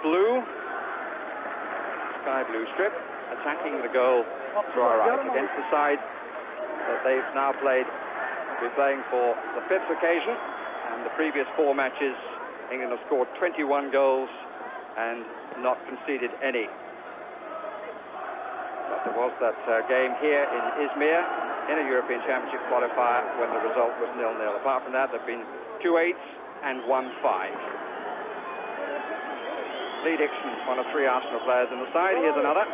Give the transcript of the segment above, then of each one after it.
blue, sky blue strip, attacking the goal to our right against the side that they've now played. We're playing for the 5th occasion, and the previous 4 matches, England have scored 21 goals and not conceded any. But there was that game here in Izmir in a European Championship qualifier when the result was 0-0. Apart from that, there have been 2 8s and 1 5. Lee Dixon, one of 3 Arsenal players in the side. Here's another.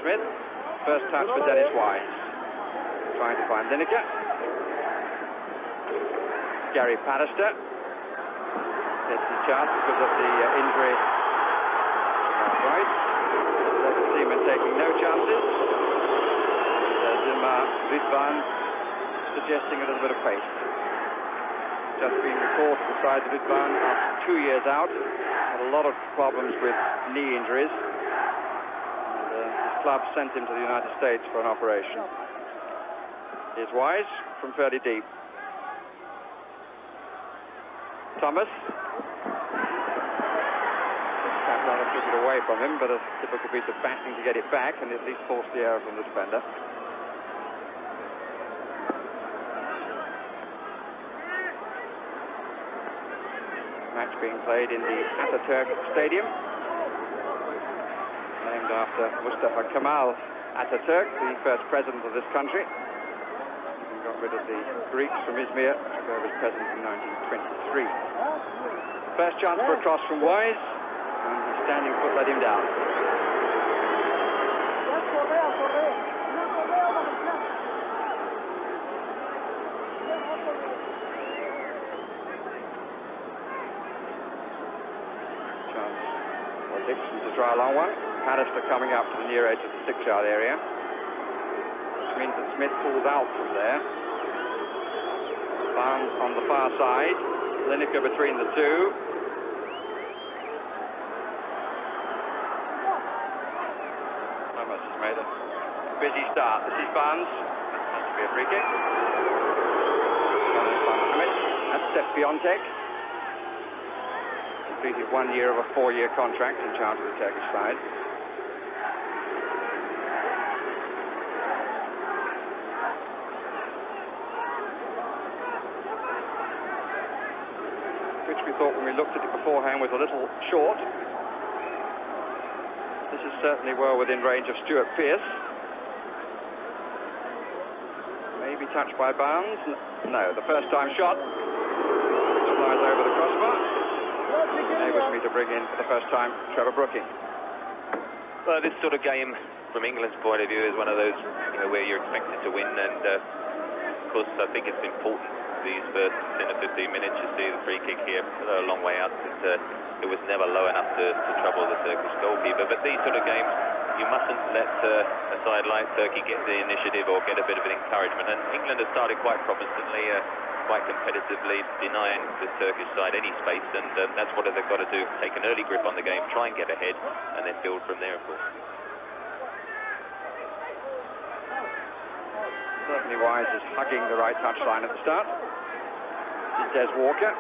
Smith, first touch for Dennis Wise. Trying to find Lineker. Gary Pallister gets his chance because of the injury. Right. Seaman taking no chances. Rıdvan suggesting a little bit of pace. Just been recalled to the side of Rıdvan after 2 years out. Had a lot of problems with knee injuries. And his club sent him to the United States for an operation. Here's Wise from fairly deep. Thomas. Captain took it away from him, but a typical piece of batting to get it back and at least force the error from the defender. Match being played in the Atatürk Stadium, named after Mustafa Kemal Atatürk, the first president of this country. He got rid of the Greeks from Izmir, took over as president in 1923. First chance for a cross from Wise, and his standing foot let him down. Dixon to try a long one. Pallister coming up to the near edge of the 6-yard area, which means that Smith pulls out from there. Barnes on the far side. Lineker between the two. Thomas has made a busy start. This is Barnes. Has to be a free kick. Muhammet. That's Sepp Piontek. Completed 1 year of a 4-year contract in charge of the Turkish side. Which we thought when we looked at it beforehand was a little short. This is certainly well within range of Stuart Pearce. Maybe touched by Barnes. No, the first time shot flies over the crossbar. Enables me to bring in for the first time Trevor Brooking. Well, this sort of game, from England's point of view, is one of those where you're expected to win, and of course I think it's important these first 10 or 15 minutes. You see the free kick here, a long way out, but it was never low enough to trouble the Turkish goalkeeper. But these sort of games, you mustn't let a side like Turkey get the initiative or get a bit of an encouragement, and England has started quite promisingly, quite competitively, denying the Turkish side any space, and that's what they've got to do. Take an early grip on the game, try and get ahead, and then build from there, of course. Certainly Wise is hugging the right touchline at the start. This is Des Walker.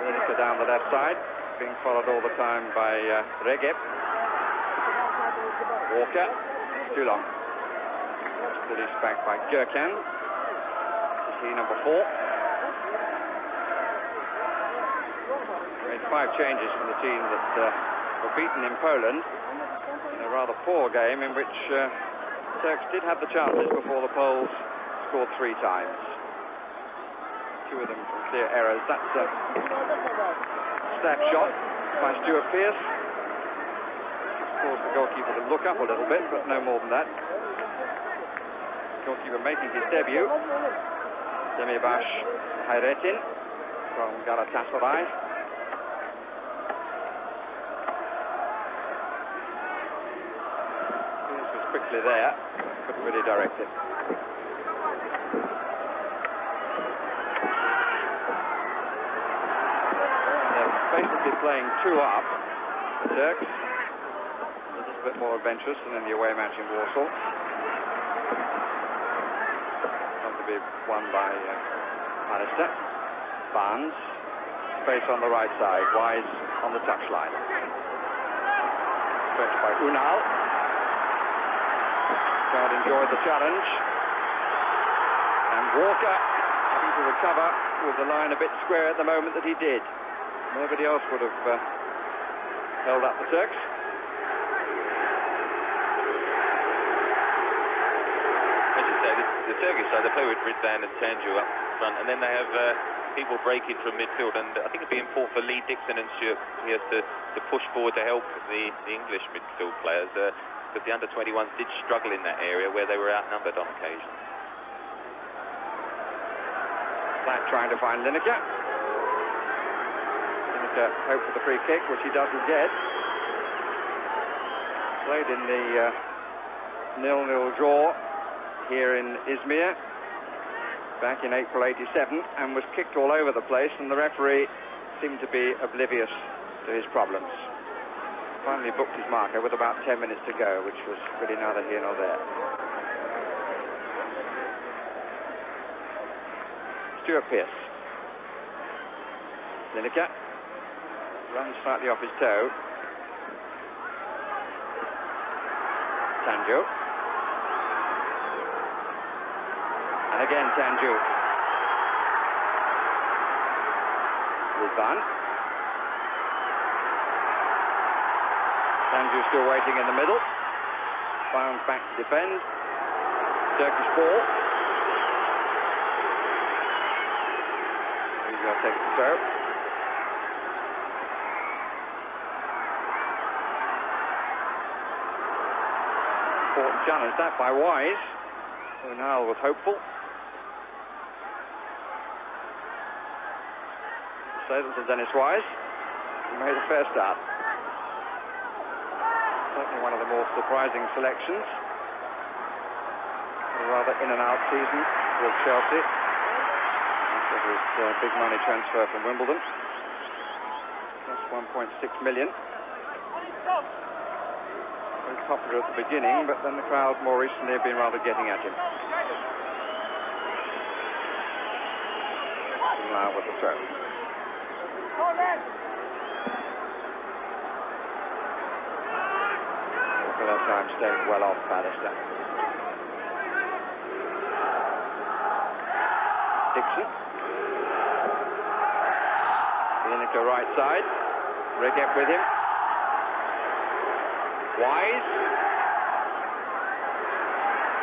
Lineker down the left side, being followed all the time by Recep. Walker, too long. Released back by Gökhan. This is he, number 4. Made 5 changes from the team that were beaten in Poland in a rather poor game in which Turks did have the chances before the Poles scored 3 times. 2 of them from clear errors. That's a snap shot by Stuart Pearce. Caused the goalkeeper to look up a little bit, but no more than that. Goalkeeper making his debut, Demirbas Hayrettin from Galatasaray. This was quickly there, couldn't really direct it. They're basically playing 2 up, the Turks. A little bit more adventurous than in the away match in Warsaw. Won by Pallister. Barnes space on the right side. Wise on the touchline. Stretched by Ünal. Crowd enjoyed the challenge. And Walker having to recover with the line a bit square at the moment that he did. Nobody else would have held up the Turks. As you say, the Turkish side, they play with Rıdvan and Tanju up front, and then they have people breaking from midfield, and I think it'd be important for Lee Dixon and Stuart here to push forward to help the English midfield players, because the under-21s did struggle in that area where they were outnumbered on occasion. Black trying to find Lineker. Lineker hoped for the free kick, which he doesn't get. Played in the 0-0 draw here in Izmir back in April '87, and was kicked all over the place, and the referee seemed to be oblivious to his problems. Finally booked his marker with about 10 minutes to go, which was really neither here nor there. Stuart Pearce. Lineker runs slightly off his toe. Tanju. And again Tanju. Rıdvan. Tanju still waiting in the middle. Bound back to defend. Turkish ball. Wiesel takes the throw. Important challenge that by Wise. Ünal was hopeful. Saddles of Dennis Wise. He made a fair start. Certainly one of the more surprising selections. A rather in-and-out season with Chelsea. After his big money transfer from Wimbledon. That's 1.6 million. Very popular at the beginning, but then the crowd more recently have been rather getting at him. Now with the throw. For that time staying well off Pallister. Dixon. Lineker right side. Recep with him. Wise.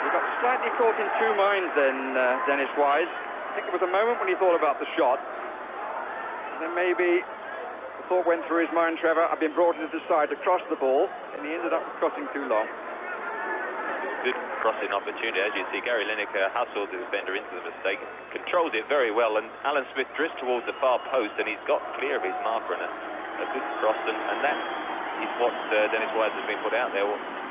He got slightly caught in two minds then, Dennis Wise. I think it was a moment when he thought about the shot. And then maybe the thought went through his mind, Trevor, I've been brought into the side to cross the ball, and he ended up crossing too long. Good crossing opportunity. As you see, Gary Lineker hustled the defender into the mistake, controls it very well, and Alan Smith drifts towards the far post, and he's got clear of his marker and a good cross, and that is what Dennis Wise has been put out there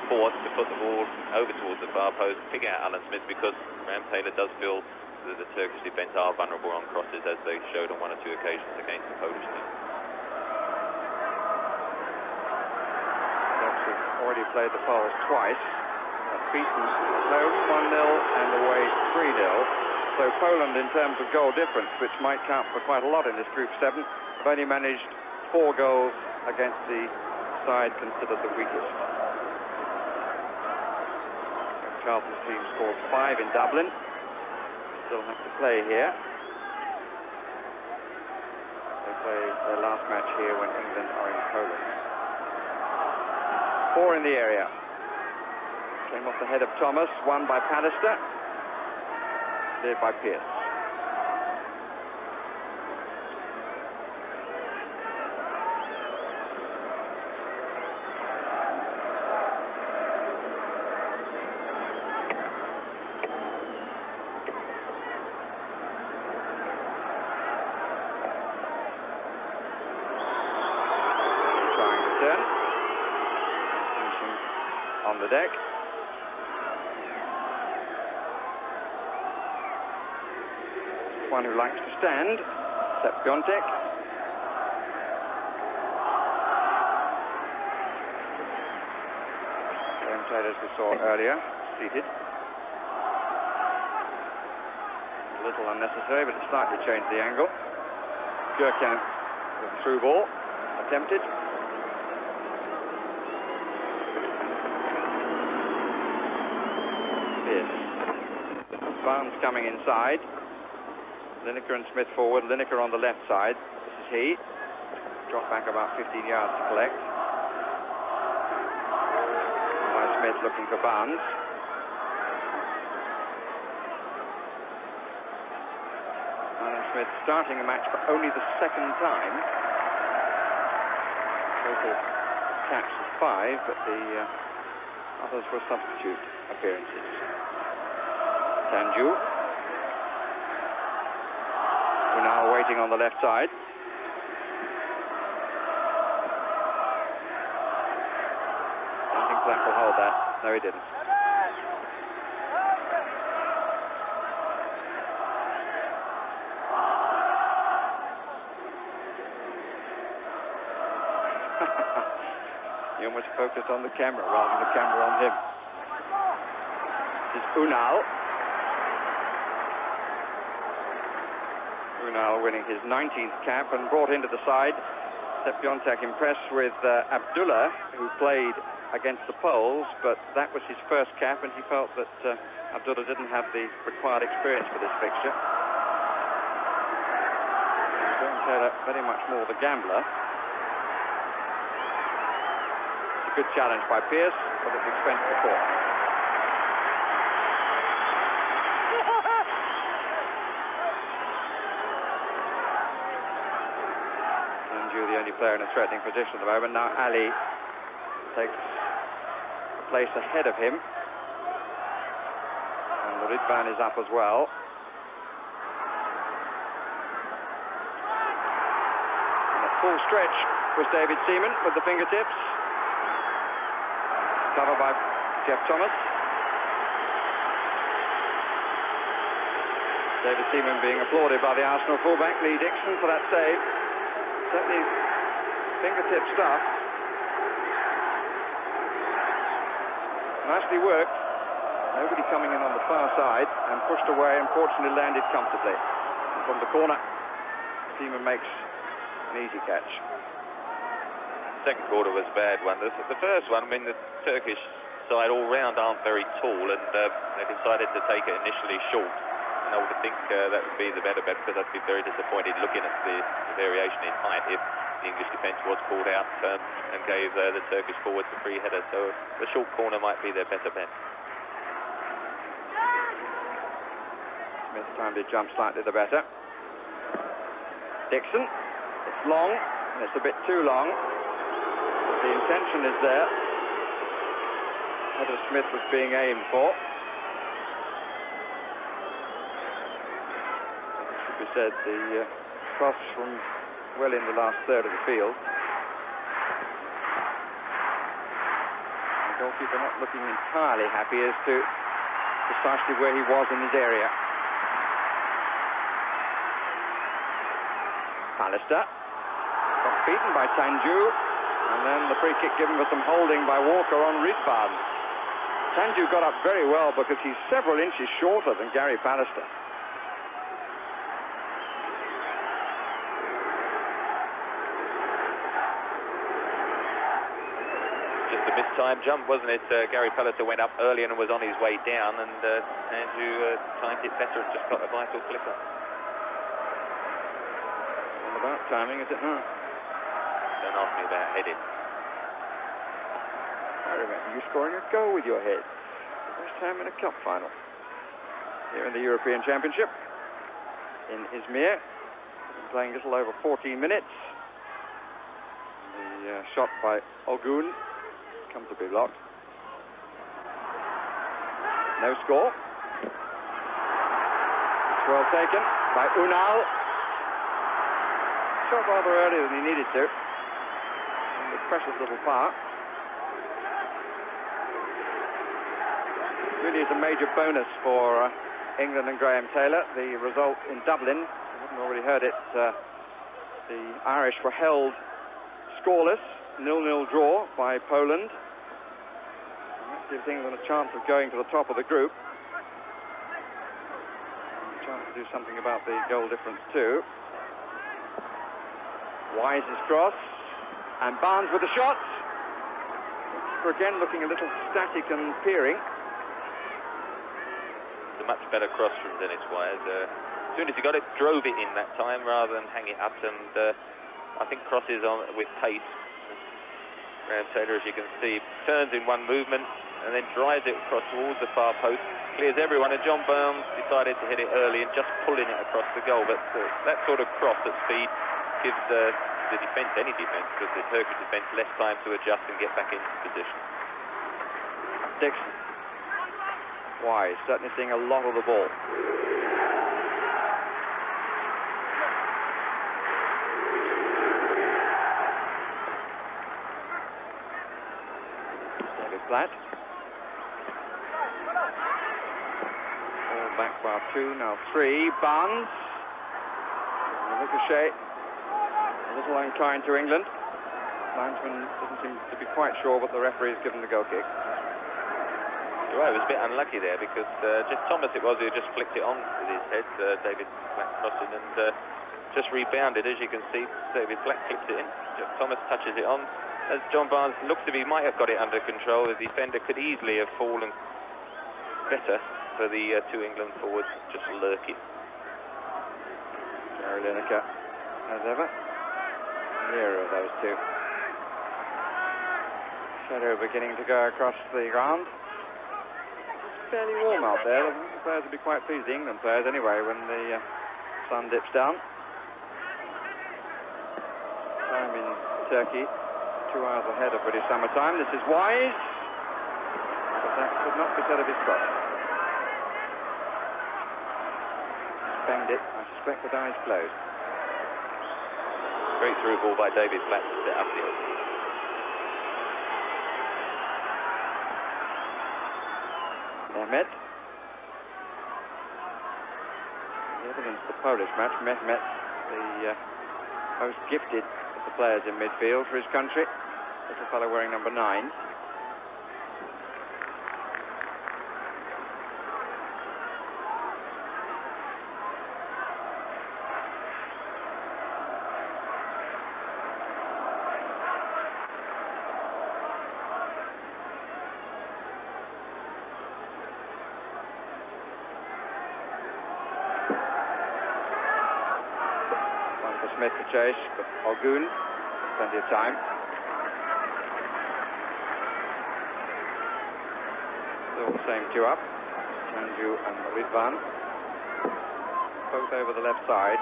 for, to put the ball over towards the far post, pick out Alan Smith, because Graham Taylor does feel that the Turkish defence are vulnerable on crosses, as they showed on one or two occasions against the Polish team. They've already played the Poles twice. Beaten at home 1-0 and away 3-0. So Poland, in terms of goal difference, which might count for quite a lot in this Group 7, have only managed 4 goals against the side considered the weakest. Charlton's team scored 5 in Dublin. Still have to play here. They play their last match here when England are in Poland. 4 in the area. Came off the head of Thomas, won by Pallister, cleared by Pearce. On the deck. One who likes to stand, Sepp Piontek. Graham Taylor, as we saw earlier, seated. A little unnecessary, but it slightly changed the angle. Gökhan The through ball attempted. Yes. Barnes coming inside. Lineker and Smith forward. Lineker on the left side. This is he. Drop back about 15 yards to collect. Smith looking for Barnes. Smith starting a match for only the second time. Total caps of 5, but the others were substitute appearances. Tanju. We're now waiting on the left side. I think Black will hold that. No, he didn't. He almost focused on the camera rather than the camera on him. This is Ünal. Ünal winning his 19th cap and brought into the side. Sepp Piontek impressed with Abdullah, who played against the Poles, but that was his first cap, and he felt that Abdullah didn't have the required experience for this fixture. Taylor very much more the gambler. Good challenge by Pierce, but at the expense of the corner. Tanju, the only player in a threatening position at the moment. Now Ali takes a place ahead of him. And the Rıdvan is up as well. And a full stretch was David Seaman with the fingertips. Covered by Jeff Thomas. David Seaman being applauded by the Arsenal fullback Lee Dixon for that save. Certainly fingertip stuff. Nicely worked. Nobody coming in on the far side and pushed away and fortunately landed comfortably. And from the corner, Seaman makes an easy catch. Second quarter was a bad one. The first one, I mean, the Turkish side all round aren't very tall, and they decided to take it initially short. And I would think that would be the better bet, because I'd be very disappointed looking at the variation in height if the English defence was called out and gave the Turkish forwards a free header. So the short corner might be their better bet. Smith timed his jump slightly the better. Dixon, it's long, and it's a bit too long. The intention is there. Header Smith was being aimed for. It should be said, the cross from well in the last third of the field. The goalkeeper not looking entirely happy as to precisely where he was in his area. Pallister got beaten by Tanju. And then the free kick given for some holding by Walker on Rıdvan. Tanju got up very well because he's several inches shorter than Gary Pallister. Just a mistimed jump, wasn't it? Gary Pallister went up early and was on his way down, and Tanju timed it better and just got a vital flicker. All about timing, is it not? Don't ask me about heading. I remember you scoring a goal with your head. First time in a cup final. Here in the European Championship in Izmir. Been playing a little over 14 minutes. The shot by Ogün comfortably blocked. No score. It's well taken by Ünal. Shot rather earlier than he needed to. The precious little part. Really is a major bonus for England and Graham Taylor. The result in Dublin, if you haven't already heard it, the Irish were held scoreless, 0-0 draw by Poland. And that gives England a chance of going to the top of the group. And a chance to do something about the goal difference too. Wise's cross, and Barnes with the shot. Again looking a little static and peering. It's a much better cross from Dennis Wise. As soon as he got it, drove it in that time rather than hang it up, and I think crosses on with pace. Graham Taylor, as you can see, turns in one movement and then drives it across towards the far post, clears everyone, and John Barnes decided to hit it early and just pulling it across the goal. But that sort of cross at speed gives the defence, any defence, because the Turkish defence, less time to adjust and get back into position. Dixon. Wise, certainly seeing a lot of the ball. David Platt. All back bar 2, now 3. Barnes. Ricochet. A little unkind to England. Linesman doesn't seem to be quite sure what the referee has given the goal kick. Well, it was a bit unlucky there because just Thomas it was who just flicked it on with his head, David Platt crossing, and just rebounded. As you can see, David Platt clips it in. Thomas touches it on. As John Barnes looks to be, might have got it under control. The defender could easily have fallen better for the two England forwards, just lurking. Gary Lineker, as ever, nearer of those two. Shadow beginning to go across the ground. Fairly warm out there. The players will be quite pleased, the England players anyway, when the sun dips down. Time in Turkey, 2 hours ahead of British summer time. This is Wise, but that could not be said of his cross. Banged it, I suspect, with eyes closed. Straight through ball by David Platt to set up the opening. Mehmet. The evidence of the Polish match, Mehmet, the most gifted of the players in midfield for his country. Little fellow wearing number 9. Smith to chase, but Ogün, plenty of time. Still the same two up, Tanju and Rıdvan. Both over the left side.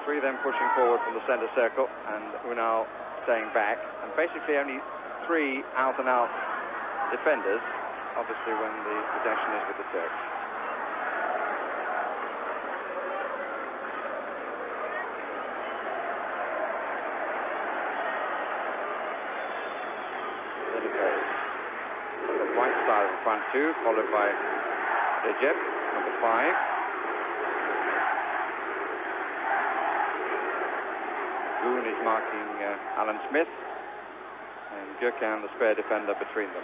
3 then pushing forward from the centre circle, and Ünal staying back. And basically only 3 out-and-out defenders, obviously when the possession is with the Turks. Front 2, followed by Recep, number 5. Ogün is marking Alan Smith, and Gökhan, the spare defender, between them.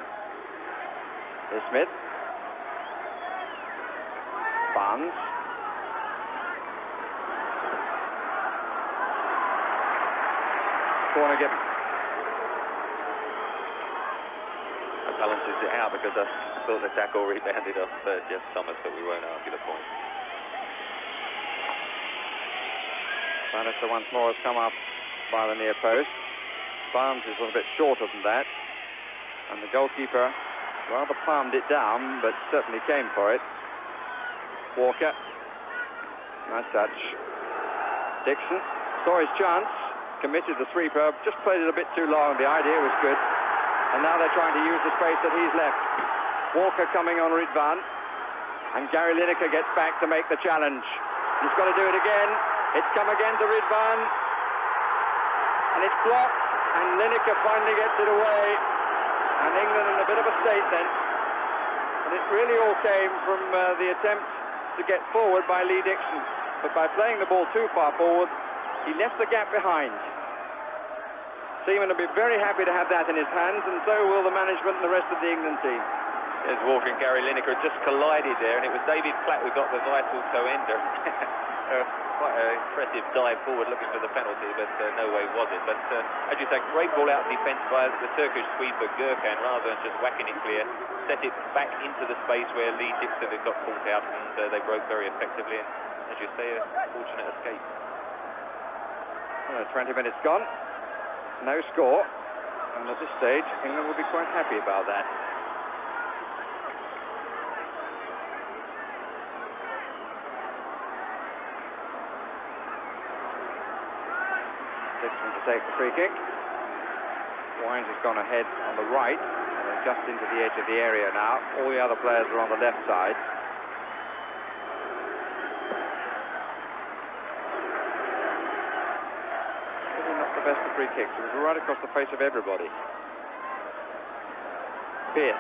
Here's Smith. Barnes. Corner given. Balances it out because I thought the tackle rebounded off Jeff Thomas, but we won't argue the point. Bannister once more has come up by the near post. Barnes is a little bit shorter than that, and the goalkeeper rather palmed it down, but certainly came for it. Walker, nice touch. Dixon saw his chance, committed the sweeper, just played it a bit too long. The idea was good. And now they're trying to use the space that he's left. Walker coming on Rıdvan. And Gary Lineker gets back to make the challenge. He's got to do it again. It's come again to Rıdvan. And it's blocked. And Lineker finally gets it away. And England in a bit of a state then. And it really all came from the attempt to get forward by Lee Dixon. But by playing the ball too far forward, he left the gap behind. Seaman will be very happy to have that in his hands, and so will the management and the rest of the England team. There's Walker and Gary Lineker just collided there, and it was David Platt who got the vital toe-ender. quite an impressive dive forward looking for the penalty, but no way was it. But as you say, great ball out of defence by the Turkish sweeper Gökhan, rather than just whacking it clear, set it back into the space where Egypt had got caught out, and they broke very effectively, and as you say, a fortunate escape. 20 minutes gone, no score, and at this stage England will be quite happy about that. Keskin to take the free kick. Wines has gone ahead on the right, and they're just into the edge of the area now. All the other players are on the left side. Best of free kicks. It was right across the face of everybody. Pierce.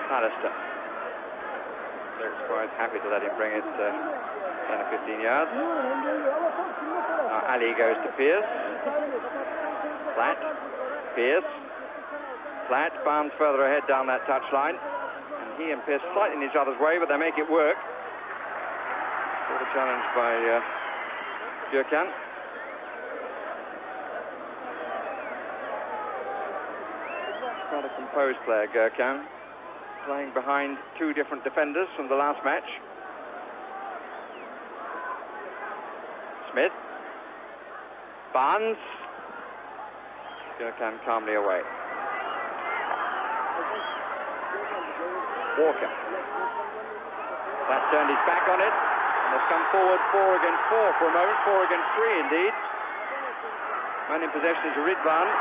Alistair. They're quite happy to let him bring it 10 or 15 yards. Now Ali goes to Pierce. Flat. Pierce, flat, Barnes further ahead down that touchline, and he and Pierce slightly in each other's way, but they make it work. Sort of challenge by Gökhan. Quite a composed player, Gökhan, playing behind two different defenders from the last match. Smith, Barnes. Gökhan calmly away. Walker. That turned his back on it, and has come forward 4 against 4 for a moment, 4 against 3 indeed. Man in possession is Rıdvan.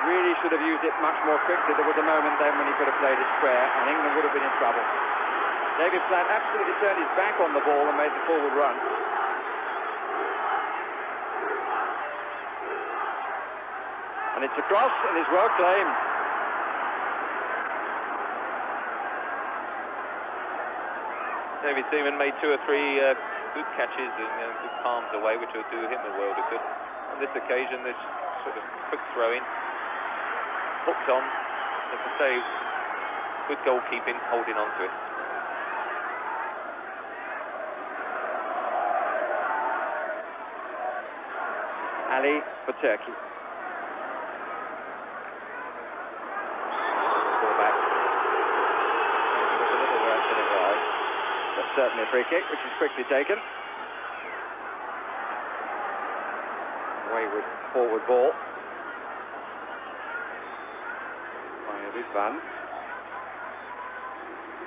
Really should have used it much more quickly. There was a moment then when he could have played it square, and England would have been in trouble. David Platt absolutely turned his back on the ball and made the forward run. And it's across, and it's well claimed. David Seaman made 2 or 3 good catches and good palms away, which will do him a world of good. On this occasion, this sort of quick throw-in, hooked on, as I say, good goalkeeping, holding on to it. Ali for Turkey. Certainly a free kick, which is quickly taken. Wayward forward ball by Rıdvan.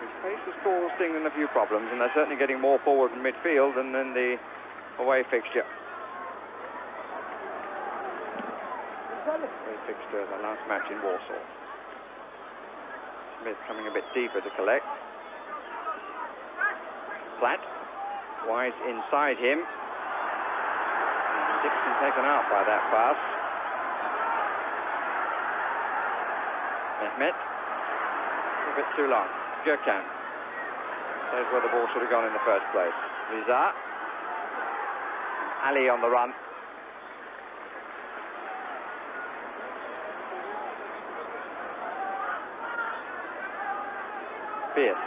His pace has caused England a few problems, and they're certainly getting more forward in midfield than in the away fixture. Away fixture in the last match in Warsaw. Smith coming a bit deeper to collect. Flat, Wise inside him, and Dixon taken out by that pass. Mehmet, a bit too long. Gökhan, there's where the ball should have gone in the first place. Rıza, Ali on the run. Pierce.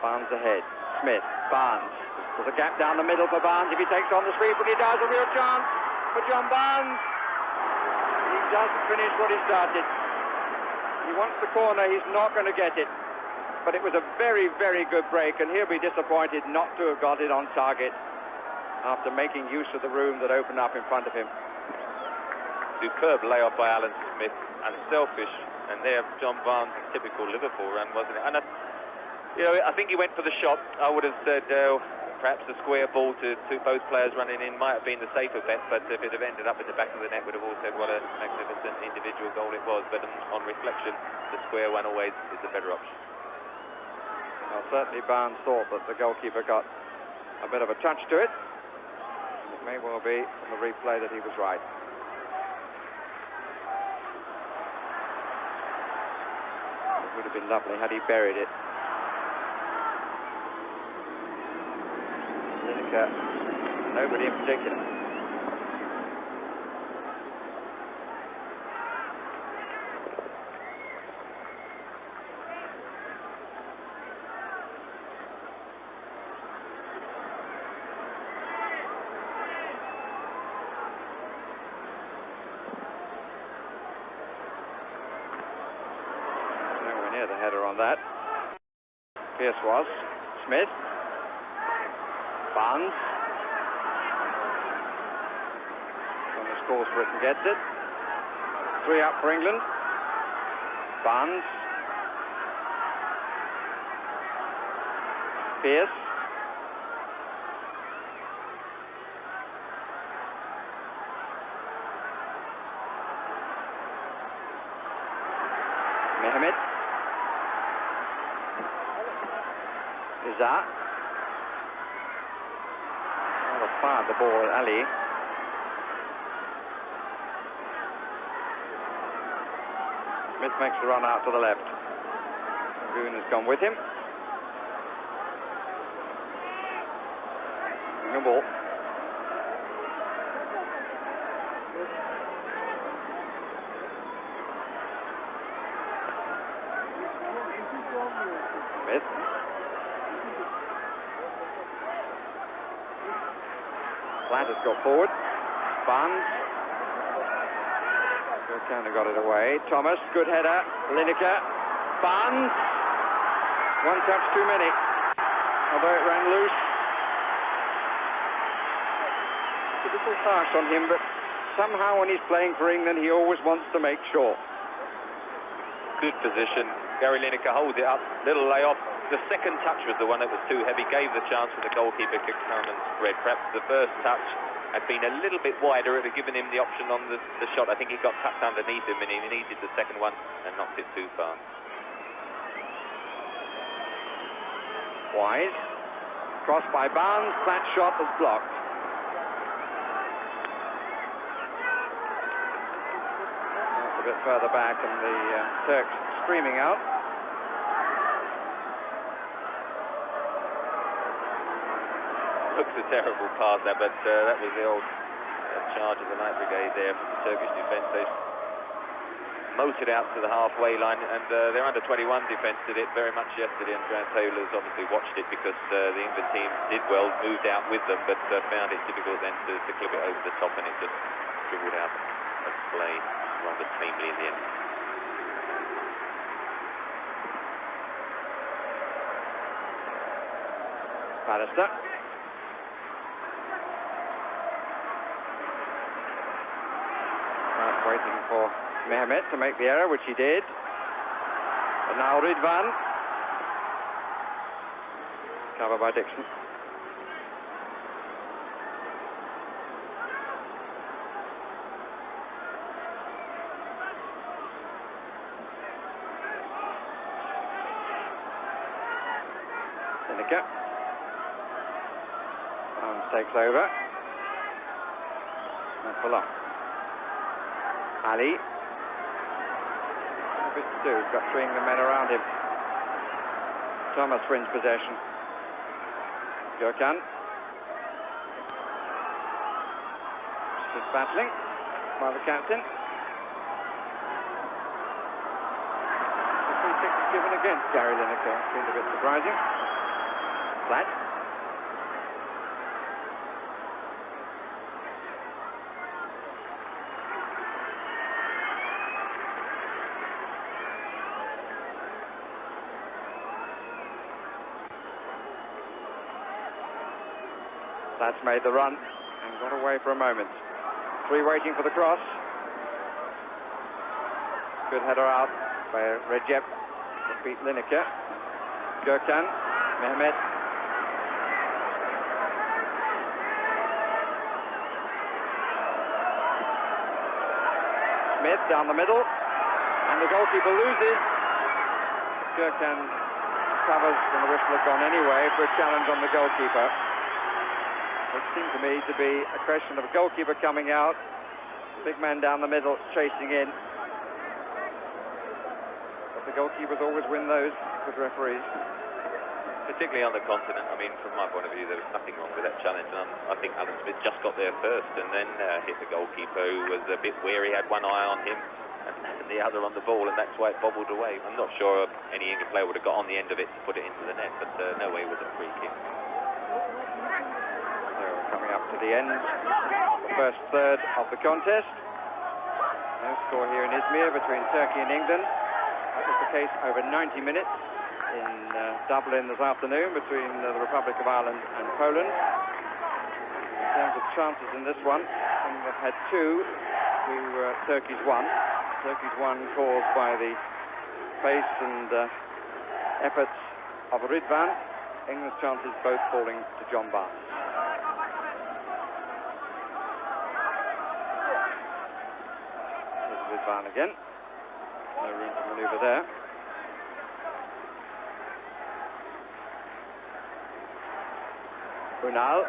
Barnes ahead. Smith. Barnes. There's a gap down the middle for Barnes. If he takes on the sweep, and he does, a real chance for John Barnes. He doesn't finish what he started. He wants the corner. He's not going to get it. But it was a very, very good break, and he'll be disappointed not to have got it on target after making use of the room that opened up in front of him. Superb layoff by Alan Smith, and selfish. And there, John Barnes' typical Liverpool run, wasn't it? And I think he went for the shot. I would have said perhaps a square ball to both players running in might have been the safer bet, but if it had ended up in the back of the net, would have all said what a magnificent individual goal it was. But on reflection, the square one always is the better option. Well, certainly Barnes thought that the goalkeeper got a bit of a touch to it. It may well be from the replay that he was right. It would have been lovely had he buried it. Nobody in particular. Nowhere near the header on that. Pierce was. Smith. Barnes. On the scores Britain gets it. 3 up for England. Barnes. Pierce. Mehmet. Rıza. Fired the ball at Ali. Smith makes the run out to the left. Ogün has gone with him. The ball. Smith. Platt has got forward. Barnes. Gökhan got it away. Thomas, good header. Lineker. Barnes. One touch too many. Although it ran loose. It's a little harsh on him, but somehow when he's playing for England, he always wants to make sure. Good position. Gary Lineker holds it up. Little layoff. The second touch was the one that was too heavy, gave the chance for the goalkeeper to come and spread. Perhaps the first touch had been a little bit wider, it had given him the option on the shot. I think he got tucked underneath him and he needed the second one and knocked it too far. Wise. Crossed by Barnes, that shot was blocked. That's a bit further back and the Turks streaming out. Looks a terrible pass there, but that was the old charge of the Night Brigade there from the Turkish defence. They motored out to the halfway line, and their under-21 defence did it very much yesterday, and Grant Taylor's obviously watched it because the England team did well, moved out with them, but found it difficult then to clip it over the top, and it just dribbled out of play rather tamely in the end. Pallister. Waiting for Mehmet to make the error, which he did. But now Rıdvan. Cover by Dixon. Lineker. Barnes takes over. Not for long. Ali. A bit to do, he's got 3 England men around him. Thomas wins possession. Gökhan. Just battling by the captain. The free kick is given against Gary Lineker. Seemed a bit surprising. Flat. That's made the run and got away for a moment. 3 waiting for the cross. Good header out by Recep to beat Lineker. Gökhan, Mehmet. Smith down the middle, and the goalkeeper loses. Gökhan covers, and the whistle had gone anyway for a challenge on the goalkeeper. It seemed to me to be a question of a goalkeeper coming out, big man down the middle chasing in. But the goalkeepers always win those with referees. particularly on the continent. I mean, from my point of view, there was nothing wrong with that challenge, and I think Alan Smith just got there first and then hit the goalkeeper, who was a bit wary, had one eye on him and the other on the ball, and that's why it bobbled away. I'm not sure any England player would have got on the end of it to put it into the net, but no way was it a free kick. So coming up to the end of the first third of the contest. No score here in Izmir between Turkey and England. That was the case over 90 minutes in Dublin this afternoon between the Republic of Ireland and Poland. In terms of chances in this one, England had 2 to Turkey's 1. Turkey's 1 caused by the pace and efforts of Rıdvan. England's chances both falling to John Barnes. There's Rıdvan again. No room for manoeuvre there. Ünal.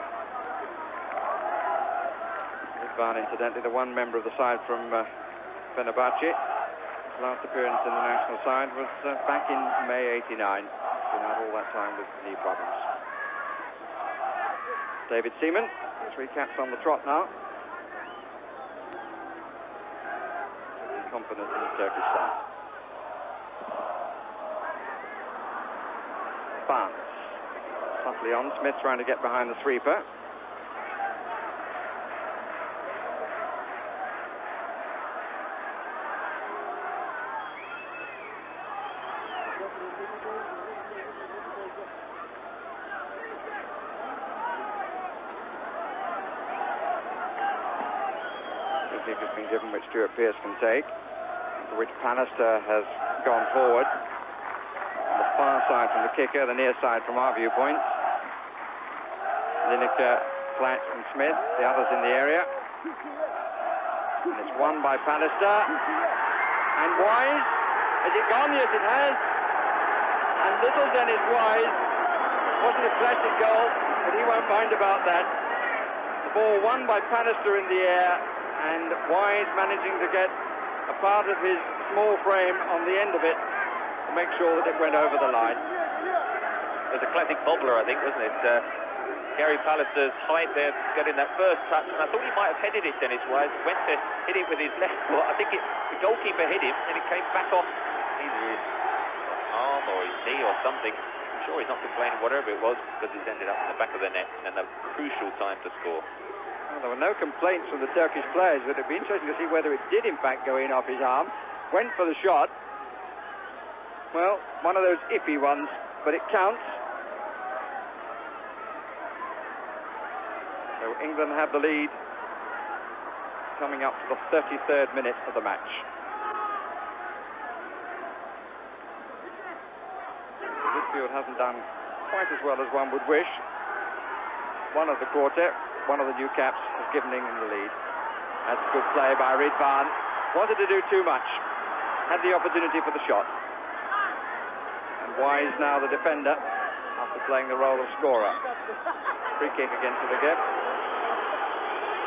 Rıdvan, incidentally, the one member of the side from Fenerbahce. His last appearance in the national side was back in May '89. Been out all that time with knee problems. David Seaman, 3 caps on the trot now. Confident in his Turkish side. Barnes. Subtly on. Smith trying to get behind the sweeper. Has been given which Stuart Pearce can take, for which Pallister has gone forward on the far side from the kicker, the near side from our viewpoint. Lineker, Platt and Smith, the others in the area. And it's won by Pallister. And Wise, has it gone? Yes, it has. And little Dennis Wise, wasn't a classic goal, but he won't mind about that. The ball won by Pallister in the air, and Wise managing to get a part of his small frame on the end of it to make sure that it went over the line. It was a classic bobbler, I think, wasn't it? Gary Pallister's height there, getting that first touch, and I thought he might have headed it, Dennis Wise. Went to hit it with his left foot. I think the goalkeeper hit him, and it came back off either his arm or his knee or something. I'm sure he's not complaining, whatever it was, because he's ended up in the back of the net, and a crucial time to score. Well, there were no complaints from the Turkish players, but it'd be interesting to see whether it did in fact go in off his arm. Went for the shot. Well, one of those iffy ones, but it counts. So England have the lead coming up to the 33rd minute of the match. Midfield hasn't done quite as well as one would wish. One of the quartet, one of the new caps, has given England the lead. That's a good play by Rıdvan. Wanted to do too much. Had the opportunity for the shot. And Wise now the defender after playing the role of scorer. Free kick against the gap.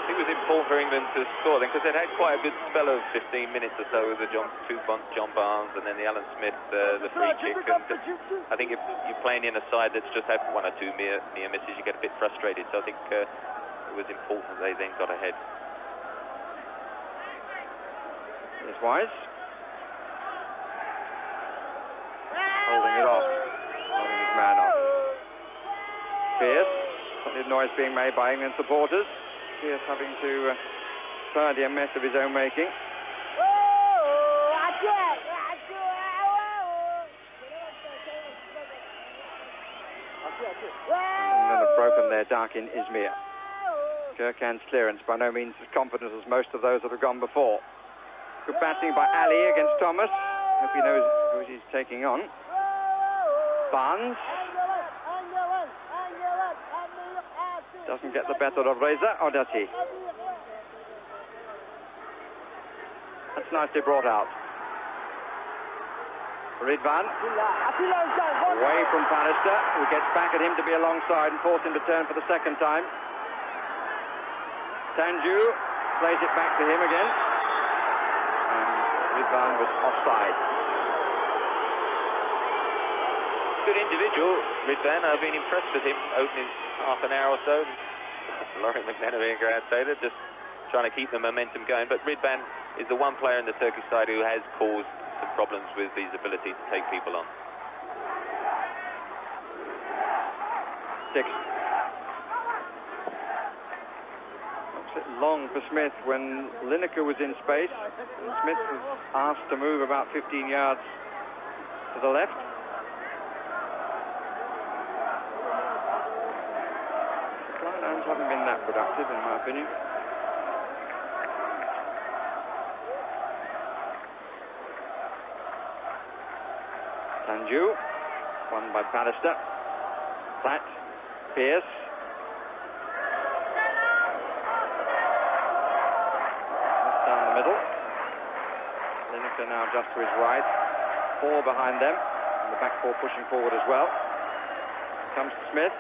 It was important for England to score then, because they'd had quite a good spell of 15 minutes or so with the John Barnes and then the Alan Smith, the free kick. And I think if you're playing in a side that's just had 1 or 2 near misses, you get a bit frustrated. So I think it was important they then got ahead. Here's Wise. Holding it off. Holding his man off. Pearce. Plenty of noise being made by England supporters. Pearce having to tidy a mess of his own making. England have broken their duck in Izmir. Gökhan's clearance by no means as confident as most of those that have gone before. Good batting by Ali against Thomas. Hope he knows who he's taking on. Barnes. Doesn't get the better of Rıza, or does he? That's nicely brought out. Rıdvan. Away from Pallister, who gets back at him to be alongside and force him to turn for the second time. Tanju plays it back to him again. And Rıdvan was offside. good individual, Rıdvan. I've been impressed with him opening half an hour or so. Lauren McMenamin, grand sailor, just trying to keep the momentum going. But Rıdvan is the one player in the Turkish side who has caused some problems with his ability to take people on. 6. Long for Smith when Lineker was in space, and Smith was asked to move about 15 yards to the left. The Kleinhans haven't been that productive, in my opinion. Tanju, won by Pallister. Platt, Pierce. Now just to his right, 4 behind them, and the back 4 pushing forward as well. Comes to Smith.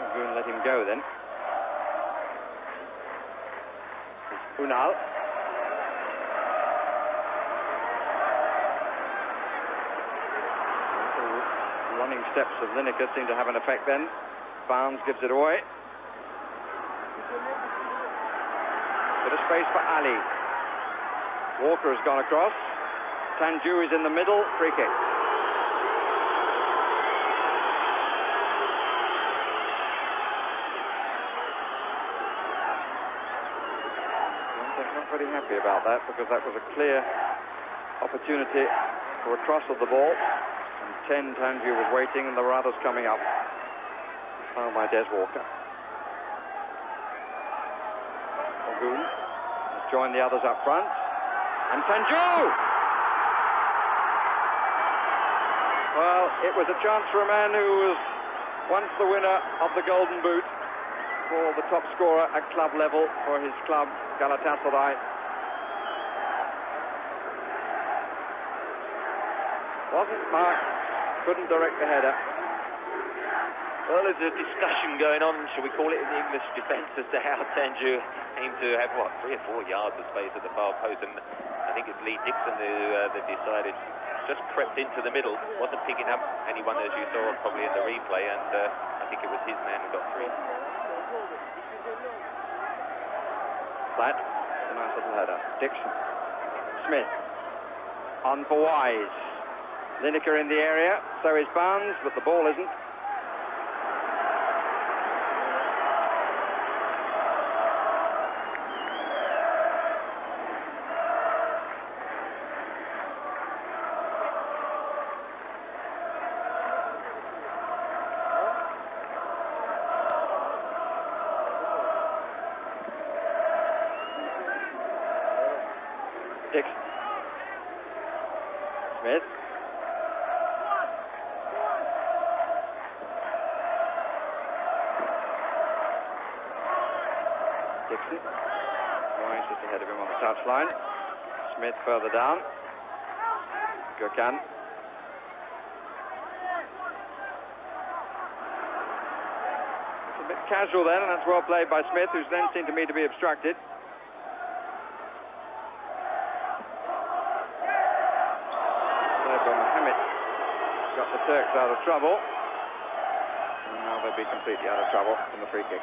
Ogün let him go then. It's Ünal. The running steps of Lineker seem to have an effect then. Barnes gives it away. Bit of space for Ali. Walker has gone across. Tanju is in the middle. Free kick. I'm not very happy about that, because that was a clear opportunity for a cross of the ball. And 10, Tanju was waiting, and there were others coming up. Fouled by Des Walker. Ogün has joined the others up front. And Tanju! Well, it was a chance for a man who was once the winner of the Golden Boot, for the top scorer at club level for his club, Galatasaray. Wasn't marked, couldn't direct the header. Well, there's a discussion going on, shall we call it, in the English defence as to how Tanju aimed to have, what, 3 or 4 yards of space at the far post. And I think it's Lee Dixon who they've decided just crept into the middle, wasn't picking up anyone, as you saw probably in the replay, and I think it was his man who got free. Platt, a nice little header. Dixon. Smith. On for Wise. Lineker in the area, so is Barnes, but the ball isn't. Dixon. Smith. Dixon. Wise just ahead of him on the touchline. Smith further down. Gökhan. It's a bit casual then, and that's well played by Smith, who's then seemed to me to be obstructed. Muhammet got the Turks out of trouble. And now they'll be completely out of trouble from the free kick.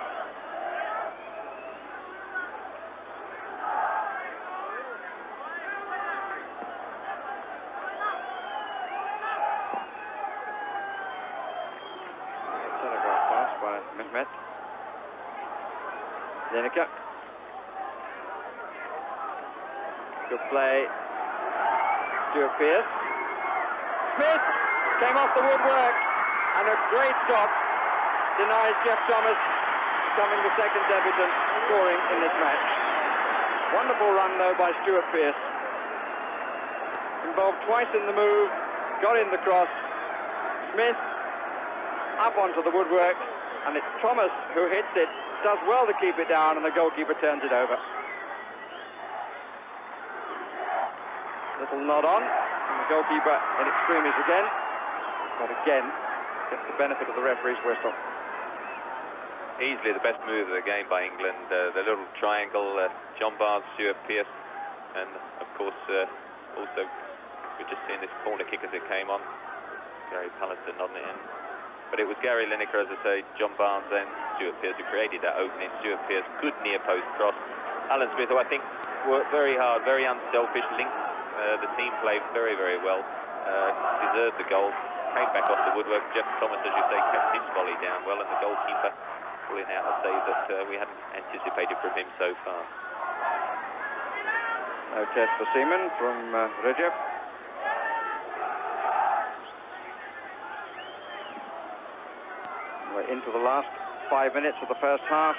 Telegraph pass by Mehmet. Lineker. Good play. Stuart Pearce. Smith came off the woodwork, and a great stop denies Jeff Thomas becoming the second debutant scoring in this match. Wonderful run though by Stuart Pearce. Involved twice in the move, got in the cross. Smith up onto the woodwork, and it's Thomas who hits it, does well to keep it down, and the goalkeeper turns it over. Little nod on. The goalkeeper in extremis again, but again gets the benefit of the referee's whistle. Easily the best move of the game by England, the little triangle, John Barnes, Stuart Pearce, and of course also We're just seeing this corner kick as it came on. Gary Pallister nodding it in. But it was Gary Lineker, as I say, John Barnes and Stuart Pearce who created that opening. Stuart Pearce, good near post cross. Alan Smith, who I think worked very hard, very unselfish, linked the team play very, very well. Deserved the goal. Came back off the woodwork. Jeff Thomas, as you say, kept his volley down well, and the goalkeeper pulling out a save that we hadn't anticipated from him so far. No test for Seaman from Recep. We're into the last 5 minutes of the first half.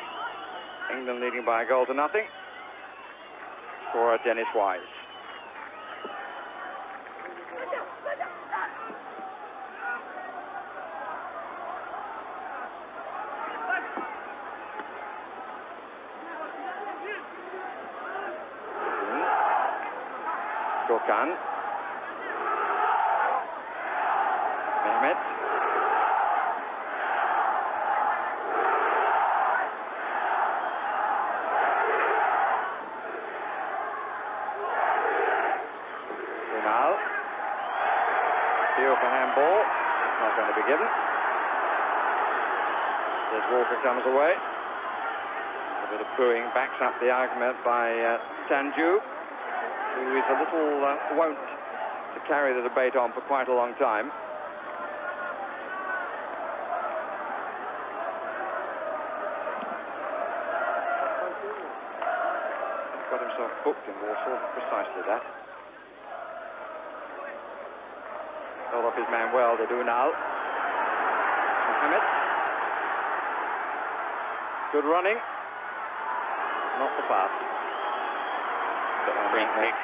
England leading by a goal to nothing. Scorer Dennis Wise. Gökhan. Mehmet. Ünal. Appeal for handball. Not going to be given. As Walker comes away. A bit of booing backs up the argument by Tanju, who is a little wont to carry the debate on for quite a long time. He's got himself booked in Warsaw, precisely that. Hold off his man well, they do now. Muhammet. Good running. Not the pass. Got a free kick.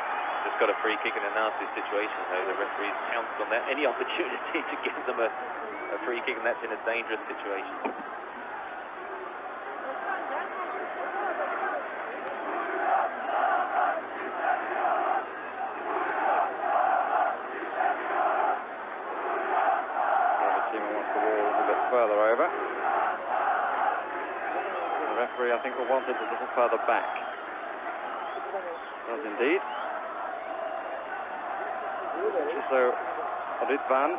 Just got a free kick in a nasty situation, though. The referees pounced on that. Any opportunity to give them a free kick, and that's in a dangerous situation. The team wants the ball a little bit further over. The referee, I think, will want it a little further back. Does indeed. So Rıdvan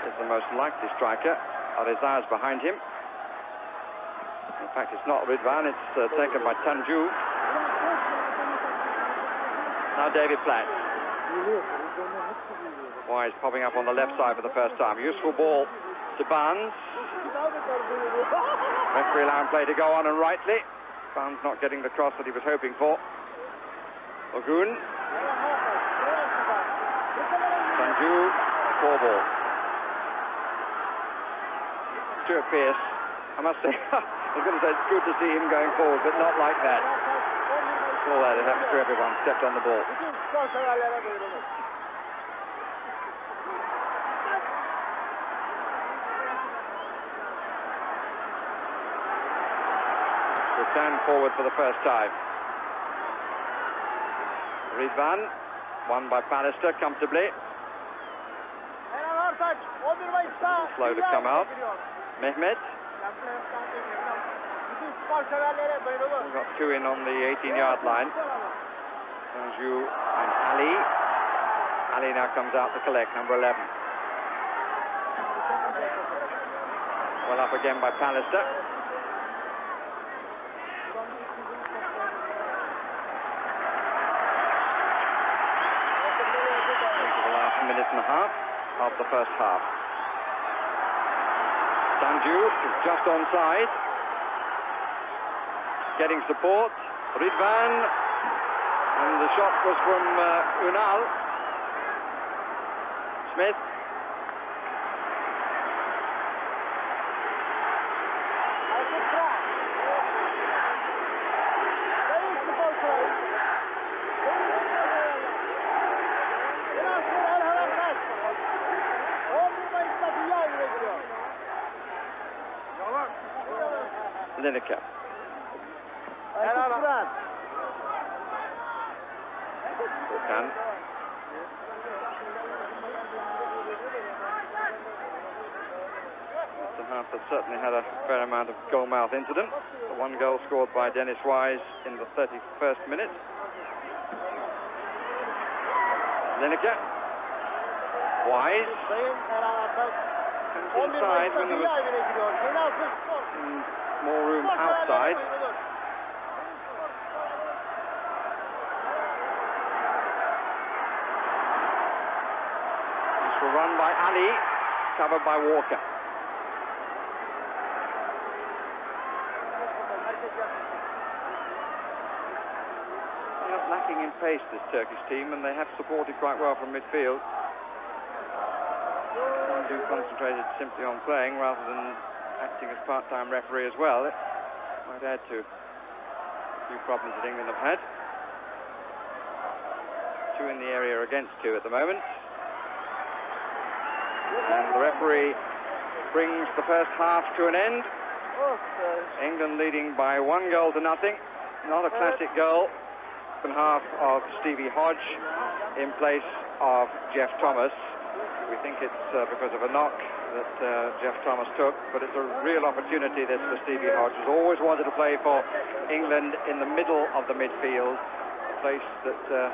is the most likely striker. Rıza is behind him. In fact, it's not Rıdvan, it's taken by Tanju. Now David Platt. Wise popping up on the left side for the first time. Useful ball to Barnes. Referee allowing play to go on, and rightly. Barnes not getting the cross that he was hoping for. Ogün. Tanju, 4 ball. Stuart Pearce, I must say, I was going to say it's good to see him going forward, but not like that. All that, it happens to everyone, stepped on the ball. Return forward for the first time. Rıdvan, won by Pallister comfortably. Slow to come out. Mehmet. We've got 2 in on the 18-yard line. Tanju and Ali. Ali now comes out to collect, number 11. Well up again by Pallister. Minute and a half of the first half. Tanju is just onside. Getting support. Rıdvan. And the shot was from Ünal. Smith. Lineker. Gökhan. The half has certainly had a fair amount of goal-mouth incident. The 1 goal scored by Dennis Wise in the 31st minute. Lineker. Wise comes inside when there was more room outside. This will run by Ali, covered by Walker. They're not lacking in pace, this Turkish team, and they have supported quite well from midfield. Tanju concentrated simply on playing rather than acting as part-time referee as well. It might add to a few problems that England have had. 2 in the area against 2 at the moment. And the referee brings the first half to an end. England leading by 1 goal to nothing. Not a classic goal. Second half of Stevie Hodge in place of Jeff Thomas. We think it's because of a knock that Jeff Thomas took, but it's a real opportunity this for Stevie Hodge, who's always wanted to play for England in the middle of the midfield, a place that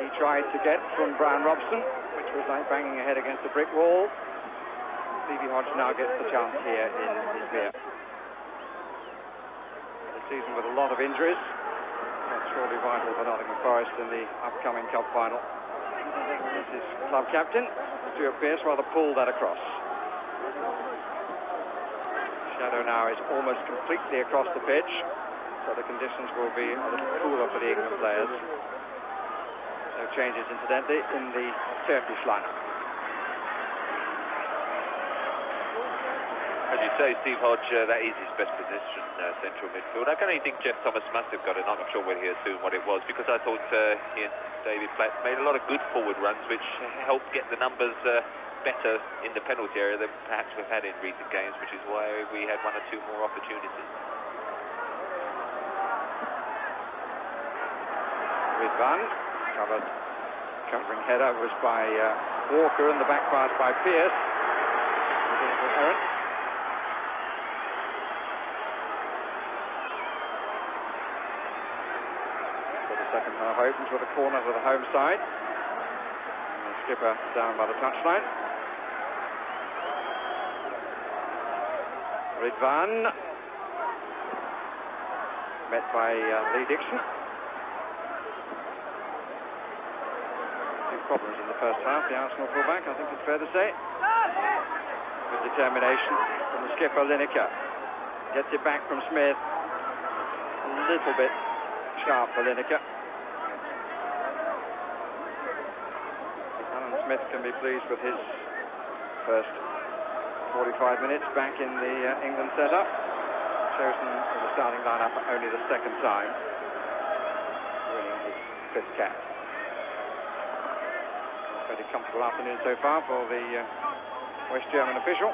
he tried to get from Brian Robson, which was like banging a head against a brick wall. Stevie Hodge now gets the chance here in Izmir. A season with a lot of injuries. That's surely vital for Nottingham Forest in the upcoming cup final. This is club captain Stuart Pearce, rather pulled that across. Shadow now is almost completely across the pitch, so the conditions will be a little cooler for the England players. No changes, incidentally, in the Turkish lineup. As you say, Steve Hodge, that is his best position, central midfield. I can only think Jeff Thomas must have got it. I'm not sure whether he assumed what it was, because I thought he and David Platt made a lot of good forward runs, which helped get the numbers better in the penalty area than perhaps we've had in recent games, which is why we had 1 or 2 more opportunities. Rıdvan, covering header was by Walker, and the back pass by Pearce. Errant. Second half opens with a corner to the home side. And the skipper down by the touchline. Rıdvan. Met by Lee Dixon. Big problems in the first half, the Arsenal fullback, I think it's fair to say. With determination from the skipper, Lineker. Gets it back from Smith. A little bit sharp for Lineker. Smith can be pleased with his first 45 minutes back in the England setup. Chosen in the starting lineup only the 2nd time, winning his 5th cap. Very comfortable afternoon so far for the West German official.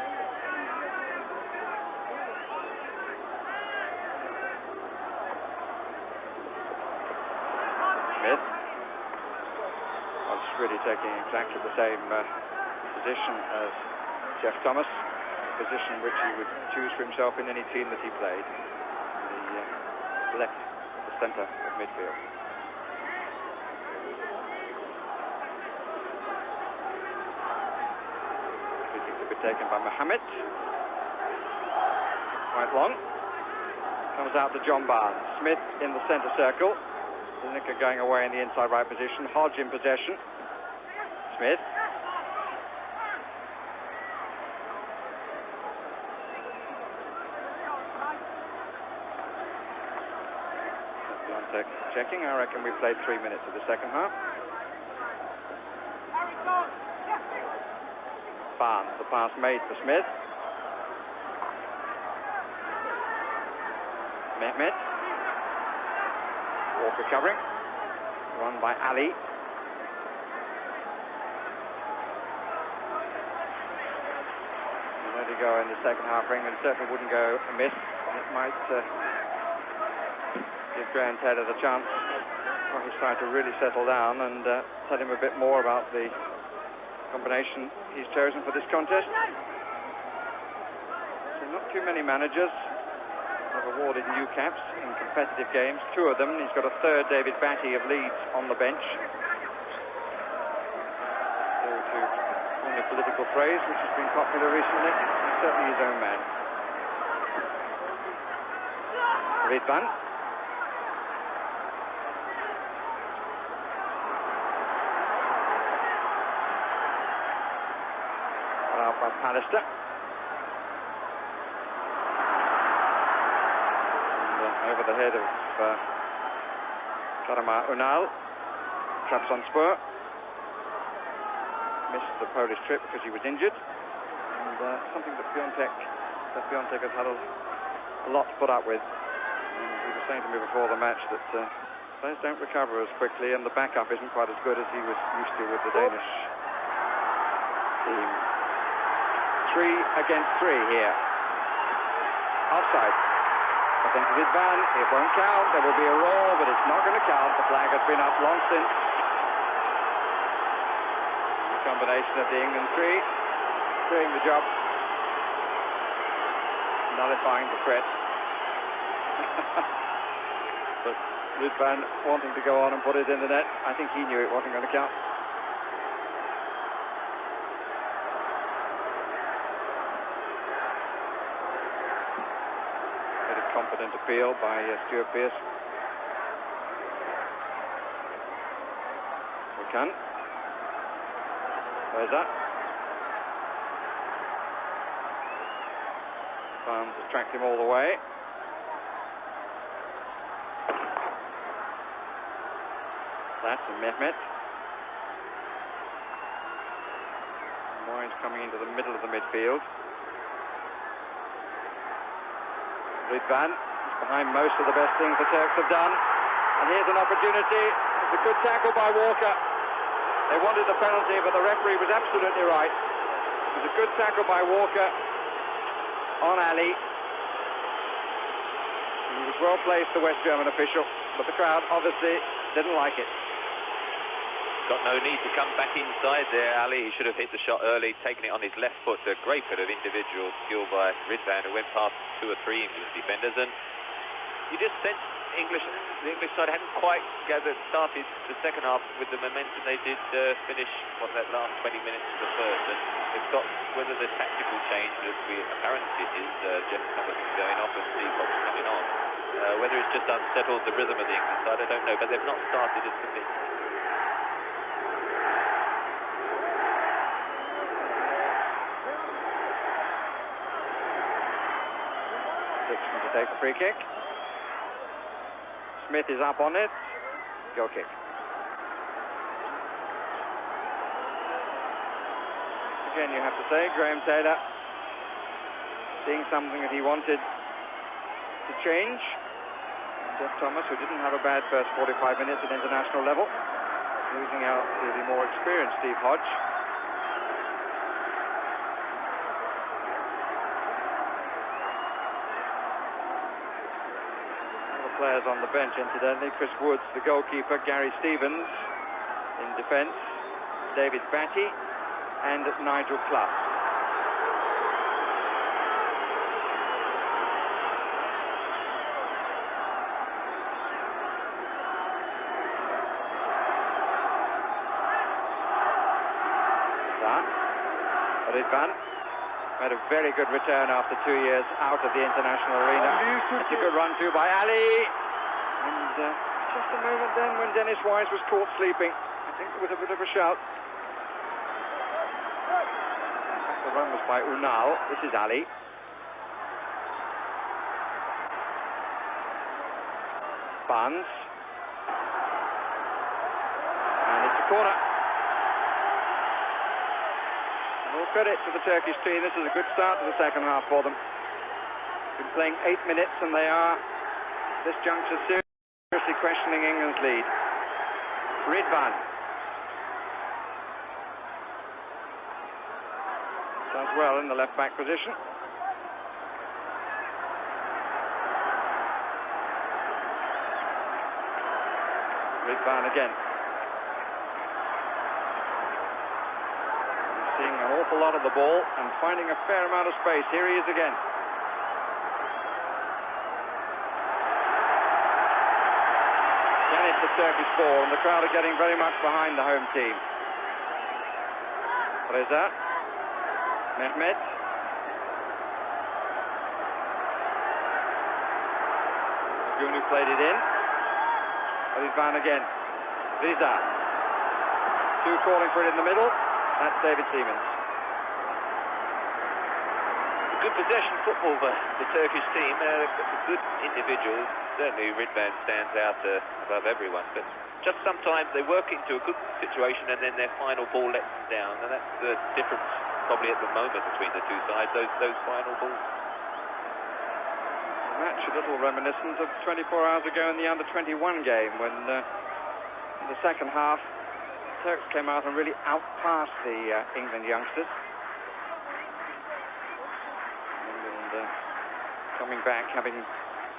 Smith. Really taking exactly the same position as Jeff Thomas, a position which he would choose for himself in any team that he played, the left of the centre of midfield. Free kick to be taken by Muhammet. Quite long. Comes out to John Barnes. Smith in the centre circle. Lineker going away in the inside right position. Hodge in possession. Smith. Piontek checking. I reckon we played 3 minutes of the second half. Barnes, the pass made for Smith. Mehmet. Walker covering. Run by Ali. There to go in the second half. England certainly wouldn't go amiss. It might give Graham Taylor the chance for his side to really settle down and tell him a bit more about the combination he's chosen for this contest. So not too many managers have awarded new caps in competitive games. 2 of them. He's got a 3rd, David Batty of Leeds, on the bench. So to a political phrase which has been popular recently. He's certainly his own man. Rıdvan. By Pallister. And over the head of Karaman Ünal. Trabzonspor. Missed the Polish trip because he was injured. And something that Piontek has had a lot to put up with. And he was saying to me before the match that players don't recover as quickly, and the backup isn't quite as good as he was used to with the Danish team. 3 against 3 here. Offside. I think Rıdvan, it won't count. There will be a roar, but it's not going to count. The flag has been up long since. The combination of the England 3 doing the job, nullifying the threat. But Rıdvan wanting to go on and put it in the net. I think he knew it wasn't going to count. Confident appeal by Stuart Pearce. Gökhan. Where's that? Barnes has tracked him all the way. That's a Mehmet. Wine's coming into the middle of the midfield. Rıdvan is behind most of the best things the Turks have done. And here's an opportunity. It's a good tackle by Walker. They wanted the penalty, but the referee was absolutely right. It was a good tackle by Walker on Ali. He was well placed, the West German official, but the crowd obviously didn't like it. Got no need to come back inside there, Ali. He should have hit the shot early, taken it on his left foot. A great bit of individual skill by Rıdvan, who went past 2 or 3 English defenders. And you just sense the English side hadn't quite started the second half with the momentum they did finish that last 20 minutes of the first. And it's got whether the tactical change, as apparent it is, Jeff Thomas going off and Steve Hodge coming on. Whether it's just unsettled the rhythm of the English side, I don't know. But they've not started as convincing. To take the free kick. Smith is up on it. Goal kick. Again, you have to say, Graham Taylor seeing something that he wanted to change. Jeff Thomas, who didn't have a bad first 45 minutes at international level, losing out to the more experienced Steve Hodge. Players on the bench, incidentally: Chris Woods, the goalkeeper; Gary Stevens in defence; David Batty; and Nigel Clough. Rıdvan made a very good return after 2 years out of the international arena. It's a good run too by Ali. And just a moment then when Dennis Wise was caught sleeping. I think there was a bit of a shout. The run was by Ünal. This is Ali. Barnes. And it's a corner. All credit to the Turkish team. This is a good start to the second half for them. Been playing 8 minutes and they are, at this juncture, seriously questioning England's lead. Rıdvan. Does well in the left-back position. Rıdvan again. Seeing an awful lot of the ball and finding a fair amount of space. Here he is again. Again, it's the Turkish ball, and the crowd are getting very much behind the home team. Rıza. Mehmet. Ogün who played it in. Rıdvan again. Rıza. Two calling for it in the middle. That's David Seaman. Good possession football for the Turkish team. They've got some good individuals. Certainly Rıdvan stands out above everyone. But just sometimes they work into a good situation and then their final ball lets them down. And that's the difference probably at the moment between the two sides, those final balls. A match a little reminiscent of 24 hours ago in the under-21 game when in the second half Turks came out and really outpassed the England youngsters. England coming back, having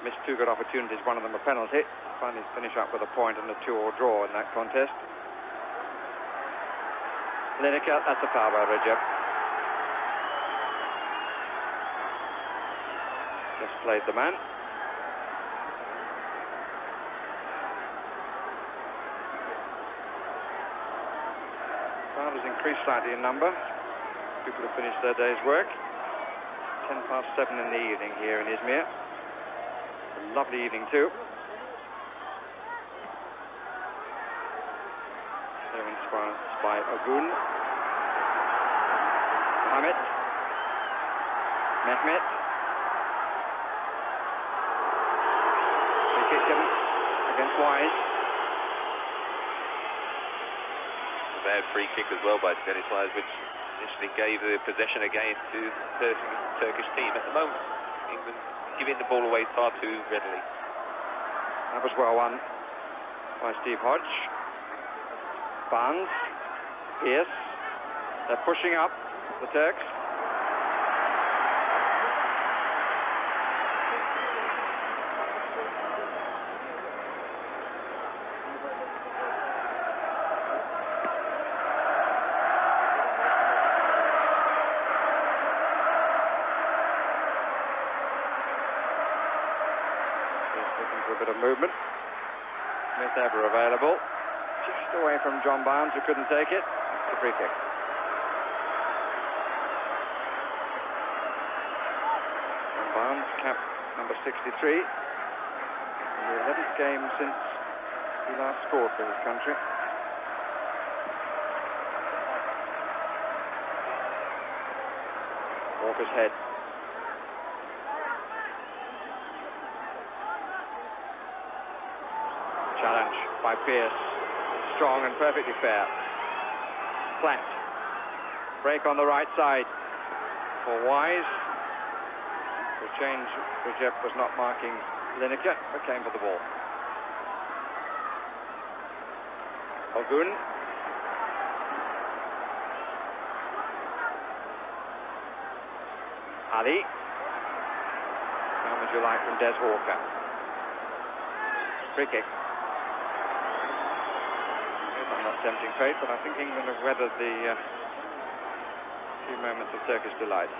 missed two good opportunities, one of them a penalty, finally finish up with a point and a 2-2 draw in that contest. Lineker, that's a foul by Recep. Just played the man. Crowd has increased slightly in number. People have finished their day's work. 7:10 in the evening here in Izmir. A lovely evening too. Clearance by Ogün. Muhammet. Mehmet. Free kick given against Wise. A bad free kick as well by Dennis Wise, which initially gave the possession again to the Turkish team. At the moment, England giving the ball away far too readily. That was well won by Steve Hodge. Barnes, Pierce, they're pushing up, the Turks. A bit of movement. Smith ever available. Just away from John Barnes, who couldn't take it. It's a free kick. John Barnes, cap number 63. In the 11th game since he last scored for his country. Walker's head. Challenge by Pierce. Strong and perfectly fair. Flat. Break on the right side for Wise. For change, Recep was not marking Lineker, but came for the ball. Ogün. Ali. How would you like from Des Walker? Free kick. Not tempting fate, but I think England have weathered the few moments of Turkish delight.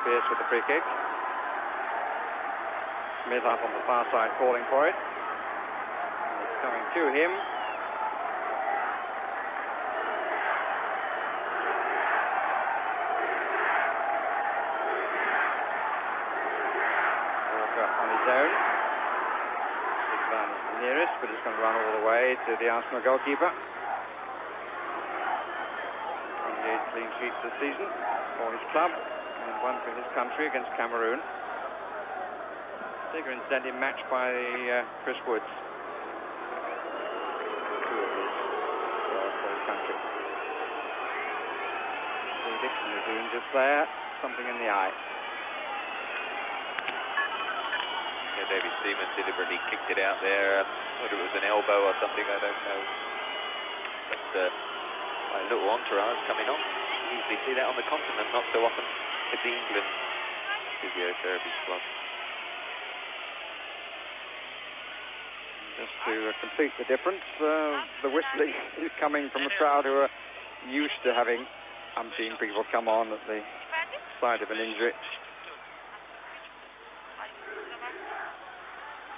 Pierce with the free kick. Smith up on the far side calling for it. And it's coming to him. Zone. Rıdvan is the nearest, but he's going to run all the way to the Arsenal goalkeeper. 28 clean sheets this season for his club, and one for his country against Cameroon. Bigger incidentally matched by Chris Woods. Two of his for his country. Dixon is doing just there, something in the eye. David Seaman deliberately kicked it out there, whether it was an elbow or something, I don't know. But a little entourage coming on. You usually see that on the continent, not so often with the England physiotherapy squad. Just to complete the difference, the whistling is coming from a crowd who are used to having umpteen people come on at the sight of an injury.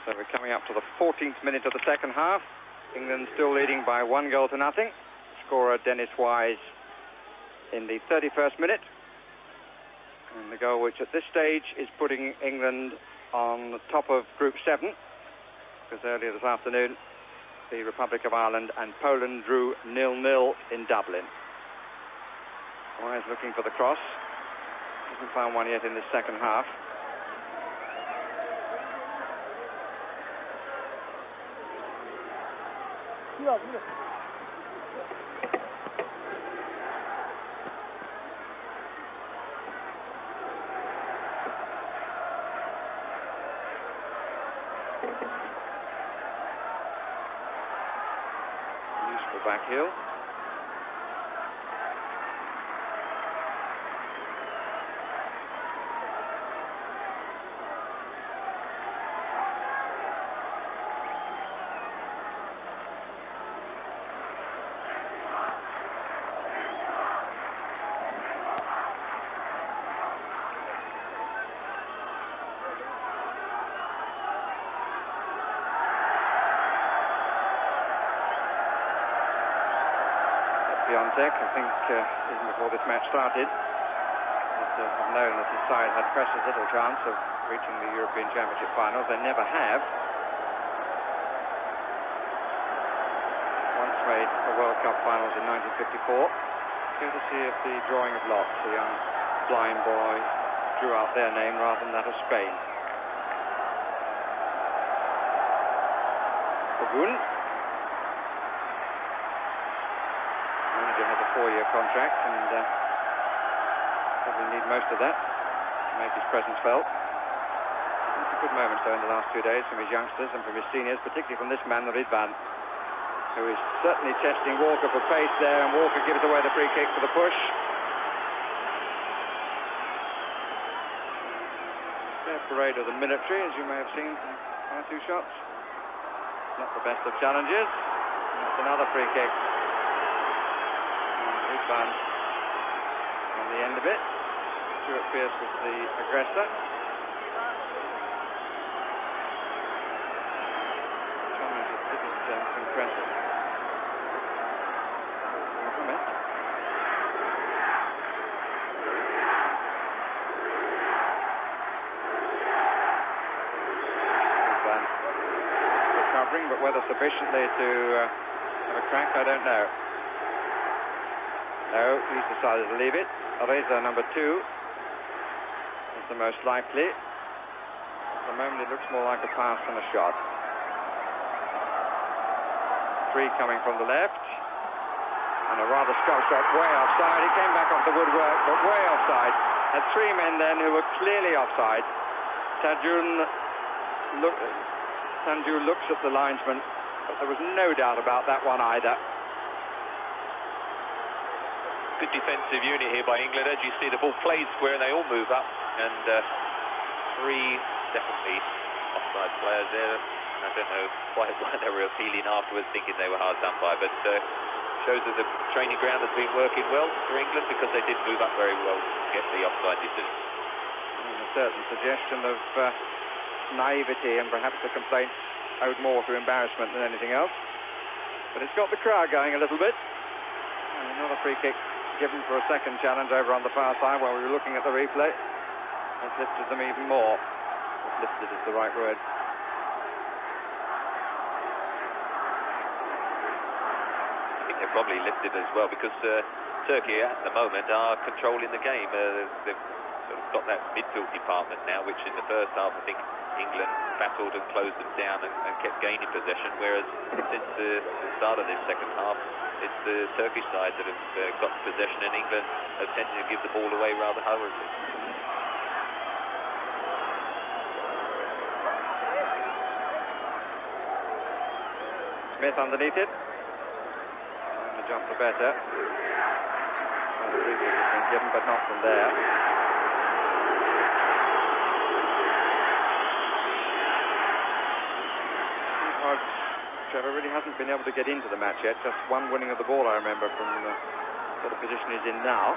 So we're coming up to the 14th minute of the second half. England still leading by 1-0-0. Scorer Dennis Wise in the 31st minute. And the goal which at this stage is putting England on the top of Group 7. Because earlier this afternoon, the Republic of Ireland and Poland drew 0-0 in Dublin. Wise looking for the cross. Hasn't found one yet in this second half. Useful back heel. Piontek, I think, even before this match started, have known that his side had precious little chance of reaching the European Championship finals. They never have. Once made the World Cup finals in 1954. Courtesy of the drawing of lots, the young blind boy drew out their name rather than that of Spain. Ogün. Manager has a 4-year contract and probably need most of that to make his presence felt. It's a good moment though in the last 2 days from his youngsters and from his seniors, particularly from this man, Rıdvan, who is certainly testing Walker for pace there, and Walker gives away the free kick for the push. Fair parade of the military, as you may have seen from one or two shots. Not the best of challenges. And that's another free kick. Rıdvan on the end of it. Stuart Pearce was the aggressor. Challenges didn't impress him. Muhammet. Rıdvan recovering, but whether sufficiently to have a crack, I don't know. No, he's decided to leave it. Rıza, number 2, is the most likely. At the moment, it looks more like a pass than a shot. 3 coming from the left. And a rather scuff shot way offside. He came back off the woodwork, but way offside. Had 3 men then who were clearly offside. Tanju looks at the linesman, but there was no doubt about that one either. Good defensive unit here by England. As you see, the ball plays square and they all move up. And 3 definitely offside players there. I don't know quite why they were appealing afterwards, thinking they were hard done by. But shows that the training ground has been working well for England, because they did move up very well to get the offside decision. And a certain suggestion of naivety, and perhaps the complaint owed more to embarrassment than anything else. But it's got the crowd going a little bit. And another free kick given for a second challenge over on the far side while we were looking at the replay. Has lifted them even more. Lifted is the right word. I think they're probably lifted as well, because Turkey at the moment are controlling the game. They've sort of got that midfield department now, which in the first half I think England battled and closed them down and kept gaining possession, whereas since the start of this second half, it's the Turkish side that have got possession, and England have tended to give the ball away rather hurriedly. Smith underneath it. And the jumper better. Well, the free kick has been given, but not from there. Trevor really hasn't been able to get into the match yet. Just one winning of the ball, I remember, from the sort of position he's in now.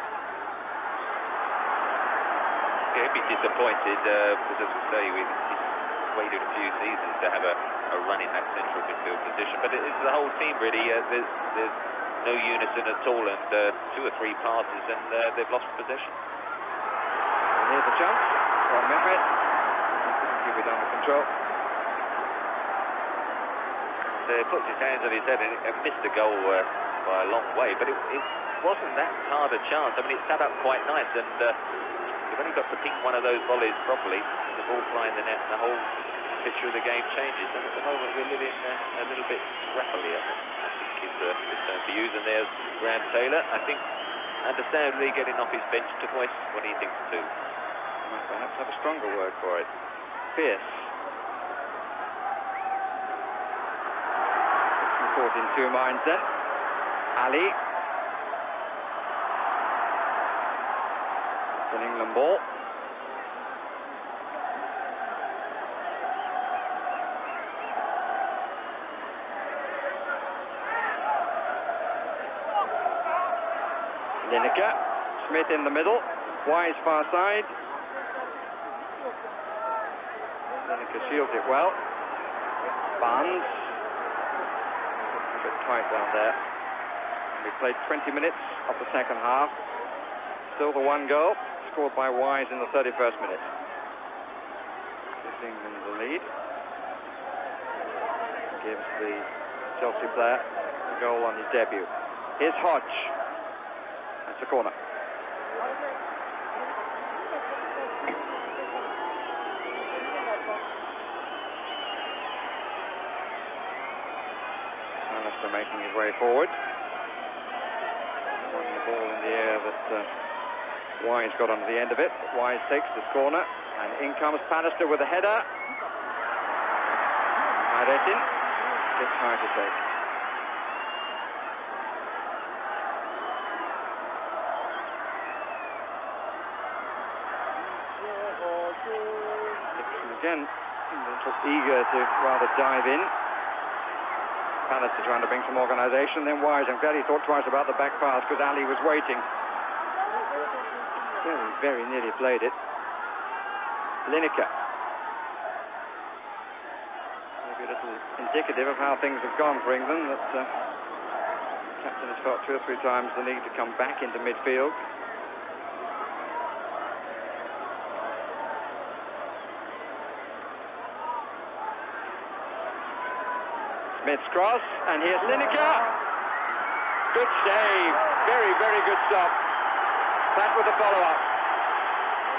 Yeah, he'd be disappointed, because as we say, waited a few seasons to have a run in that central midfield position. But it's the whole team really. There's no unison at all, and 2 or 3 passes, and they've lost possession. And here's a chance from Mehmet. Keep it under control. Puts his hands on his head and missed the goal by a long way, but it wasn't that hard a chance. I mean, it sat up quite nice, and you've only got to ping one of those volleys properly, the ball flying the net, and the whole picture of the game changes. And at the moment, we're living a little bit scrappily, I think is the term to use. And there's Graham Taylor, I think, understandably getting off his bench to voice what he thinks too. Might perhaps have a stronger word for it. Fierce. Caught in 2 minds then. Ali. It's an England ball. Lineker. Smith in the middle. Wise far side. Lineker shields it well. Barnes. A bit tight down there. We played 20 minutes of the second half. Still the 1 goal, scored by Wise in the 31st minute. Gives England the lead. Gives the Chelsea player a goal on his debut. Here's Hodge. That's a corner. Making his way forward. Won the ball in the air that Wise got onto the end of it. Wise takes this corner, and in comes Pallister with a header. Hayrettin gets hard to take. Again, eager to rather dive in. Pallister trying to bring some organisation, then Wise. I'm glad he thought twice about the back pass because Ali was waiting. Very, very nearly played it. Lineker. Maybe a little indicative of how things have gone for England, that the captain has felt 2 or 3 times the need to come back into midfield. Smith's cross, and here's Lineker. Good save. Very, very good stop. Back with the follow-up.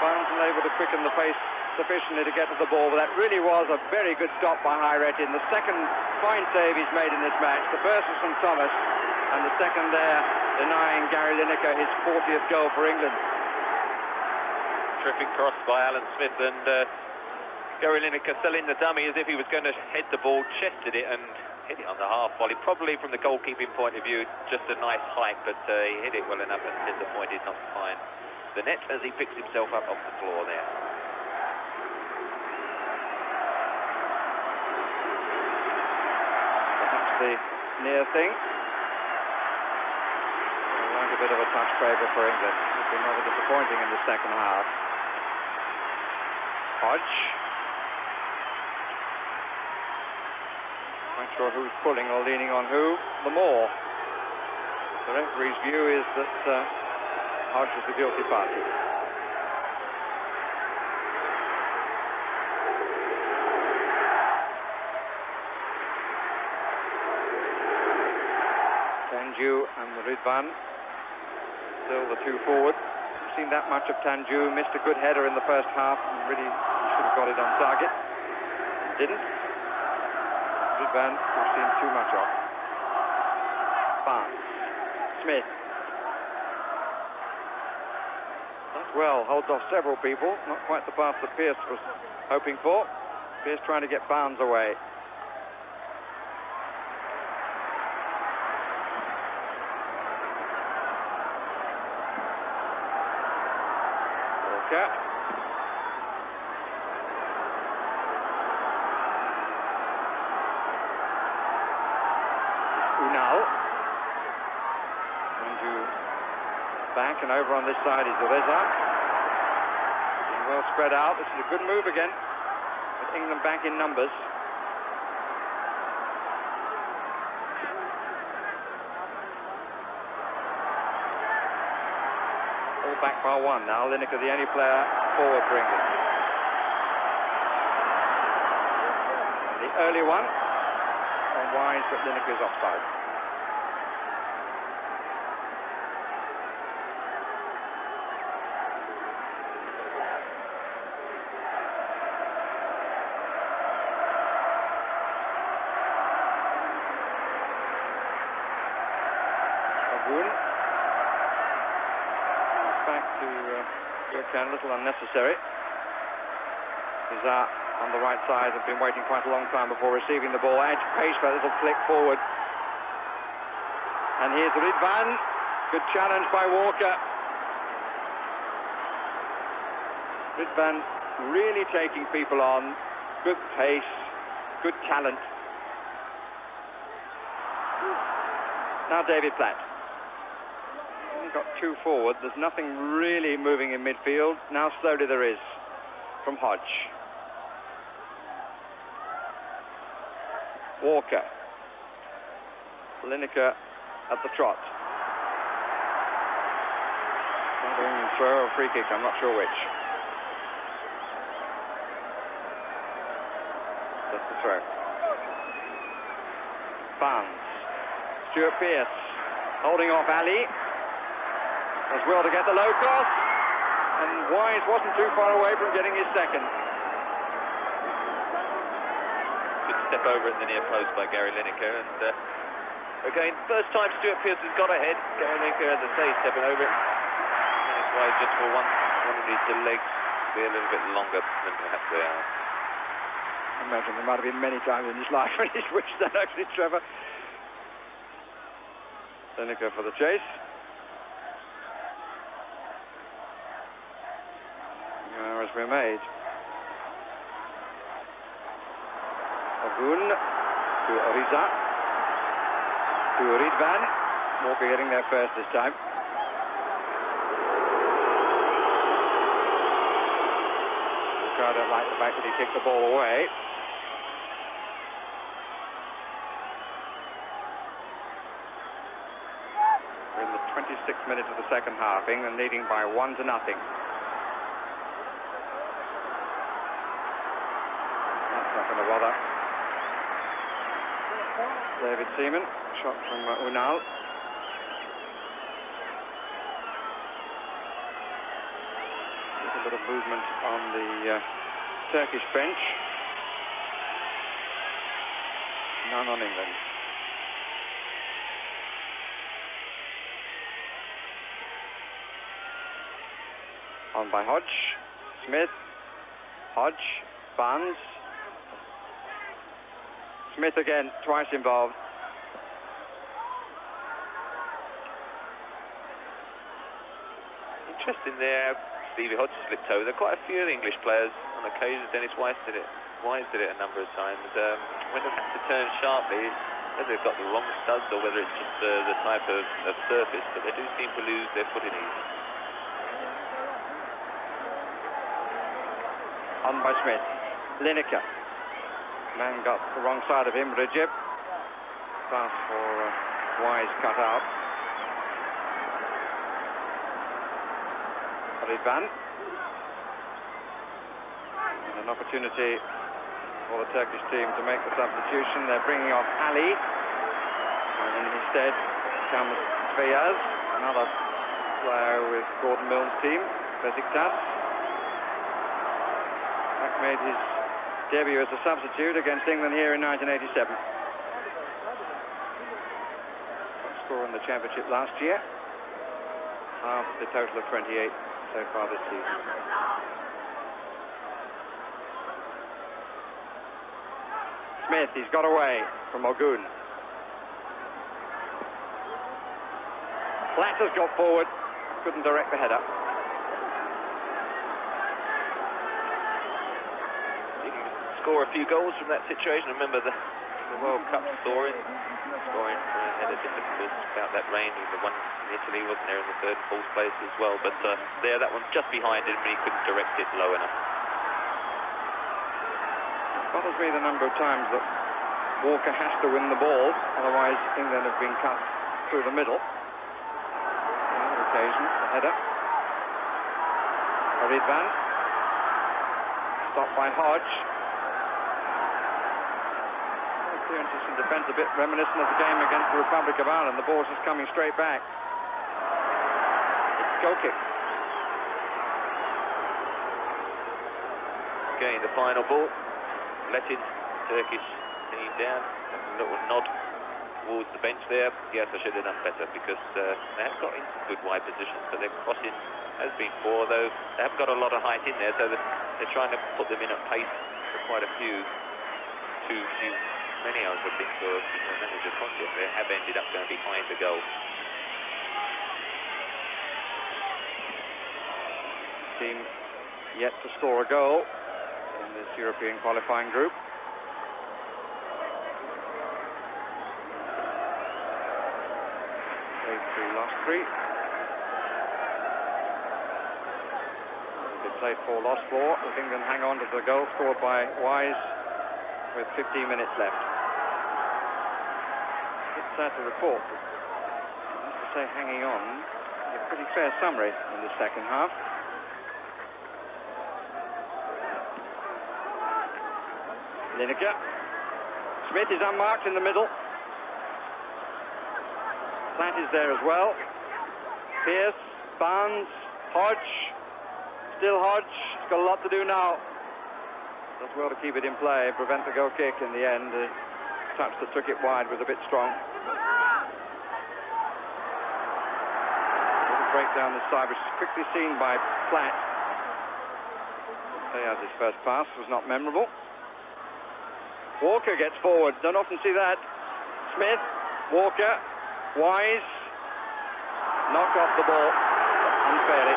Barnes unable to quicken the pace sufficiently to get to the ball, but that really was a very good stop by Hayrettin. The second fine save he's made in this match. The first was from Thomas, and the second there denying Gary Lineker his 40th goal for England. Terrific cross by Alan Smith, and Gary Lineker selling the dummy as if he was going to head the ball, chested it and hit it on the half volley. Probably from the goalkeeping point of view, just a nice hike, but he hit it well enough and disappointed not to find the net as he picks himself up off the floor there. Perhaps the near thing. Like a bit of a touch favour for England. It's been rather disappointing in the second half. Hodge. Not sure who's pulling or leaning on who the more. The referee's view is that Hodge is the guilty party. Tanju and Rıdvan, still the 2 forward. We've seen that much of Tanju. Missed a good header in the first half, and really should have got it on target. Didn't. Rıdvan, we've seen too much of. Barnes. Smith. Does well, holds off several people. Not quite the pass that Pearce was hoping for. Pearce trying to get Barnes away. Walker. Ünal. Tanju back, and over on this side is Rıza. Well spread out. This is a good move again. But England back in numbers. All back by one now. Lineker, the only player forward for England. The early one on Wise, but Lineker is offside. Gökhan, a little unnecessary. Rıza on the right side have been waiting quite a long time before receiving the ball. Edge pace for a little flick forward. And here's Rıdvan. Good challenge by Walker. Rıdvan really taking people on. Good pace, good talent. Now David Platt. Got two forward. There's nothing really moving in midfield. Now slowly there is from Hodge. Walker. Lineker at the trot. Either throw or free kick, I'm not sure which. That's the throw. Barnes. Stuart Pearce holding off Ali. As well to get the low cross, and Wise wasn't too far away from getting his second. Good step over at the near post by Gary Lineker, and again, first time Stuart Pearce has got ahead. Gary Lineker, as I say, stepping over it. And it's Wise just for one of these legs to be a little bit longer than perhaps they are. I imagine there might have been many times in his life when he's wished that, actually, Trevor. Lineker for the chase. As we're made. Ogün to Rıza to Rıdvan. Walker getting there first this time. I don't like the fact that he kicked the ball away. We're in the 26th minute of the second half. England leading by 1-0. Bother. David Seaman, shot from Ünal. There's a bit of movement on the Turkish bench. None on England. On by Hodge, Smith, Hodge, Barnes. Smith again, twice involved. Interesting there, Stevie Hodge slipped over. There are quite a few English players on occasion. Dennis Wise did it a number of times. When they've had to turn sharply, whether they've got the wrong studs or whether it's just the type of surface, but they do seem to lose their footing easy. On by Smith. Lineker. Man got the wrong side of him, Recep. Pass for Wise cut out. Rıdvan. And an opportunity for the Turkish team to make the substitution. They're bringing off Ali. And instead comes Feyyaz, another player with Gordon Milne's team, Besiktas. That made his debut as a substitute against England here in 1987. Top scorer in the championship last year. Half the total of 28 so far this season. Smith, he's got away from Ogün. Platt has got forward, couldn't direct the header. Score a few goals from that situation. Remember the World Cup scoring from a header difficult about that rain. The one in Italy wasn't there in the third and fourth place as well. But there, that one's just behind him, and he couldn't direct it low enough. bothers me the number of times that Walker has to win the ball, otherwise England have been cut through the middle. On other occasions, the header. Rıdvan. Stopped by Hodge. Clearances in defence, a bit reminiscent of the game against the Republic of Ireland. The ball's just coming straight back. It's goal kick. Again, the final ball. Letting Turkish team down. A little nod towards the bench there. Yes, I should have done better because they have got in some good wide positions, but their crossing has been poor, though they haven't got a lot of height in there, so they're trying to put them in at pace for quite a few. Too many, I would think, for the manager concept. They have ended up going behind the goal. Team yet to score a goal in this European qualifying group. Played 3, lost 3. They played 4, lost 4. If England hang on to the goal scored by Wise with 15 minutes left. It's sad to report, but I have to say hanging on is a pretty fair summary in the second half. Lineker. Smith is unmarked in the middle. Platt is there as well. Pearce, Barnes, Hodge. Still Hodge. He's got a lot to do now. Does well to keep it in play, prevent the goal kick in the end. The touch that took it wide was a bit strong. Little break down the side, which is quickly seen by Platt. Feyyaz's first pass was not memorable. Walker gets forward. Don't often see that. Smith, Walker, Wise. Knocked off the ball unfairly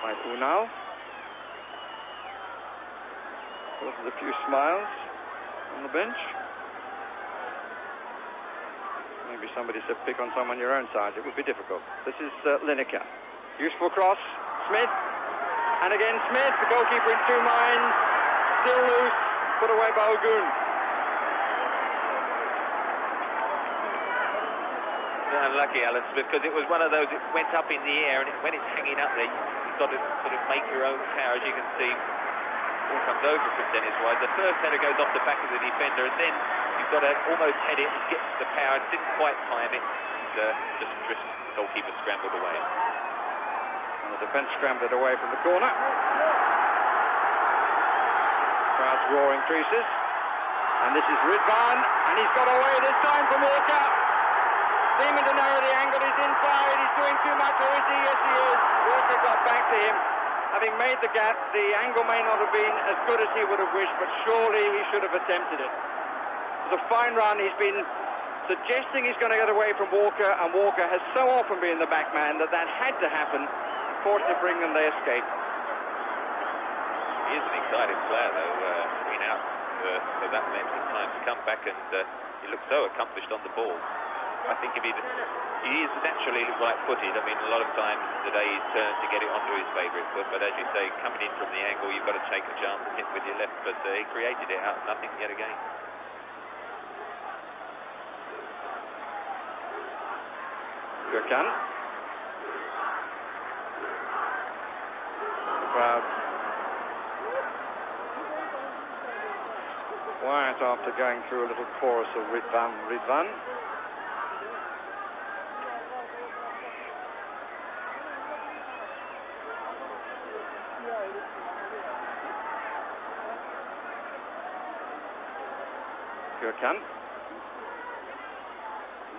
by Ünal. Causes a few smiles on the bench. Maybe somebody said pick on someone your own side. It would be difficult. This is Lineker. Useful cross. Smith. And again Smith, the goalkeeper in two minds. Still loose. Put away by Ogün. Unlucky, Alan, because it was one of those, it went up in the air, and when it's hanging up there, you've got to sort of make your own power. As you can see, all comes over from Dennis Wise. The first header goes off the back of the defender, and then you've got to almost head it and get the power. Didn't quite time it, and just the goalkeeper scrambled away. And the defence scrambled away from the corner. Crowd's roar increases. And this is Rıdvan, and he's got away this time from Walker. Seaman to narrow the angle, he's inside, he's doing too much, or is he? Yes, he is. Walker got back to him. Having made the gap, the angle may not have been as good as he would have wished, but surely he should have attempted it. It was a fine run. He's been suggesting he's going to get away from Walker, and Walker has so often been the back man that had to happen. Unfortunately for England, they escaped. He is an exciting player, though, been out for that length of time to come back, and he looks so accomplished on the ball. I think he is naturally right-footed. I mean, a lot of times today he's turned to get it onto his favourite foot, but as you say, coming in from the angle, you've got to take a chance and hit with your left, but he created it out of nothing yet again. Gökhan. The crowd quiet after going through a little chorus of Rıdvan, Rıdvan. Gökhan. A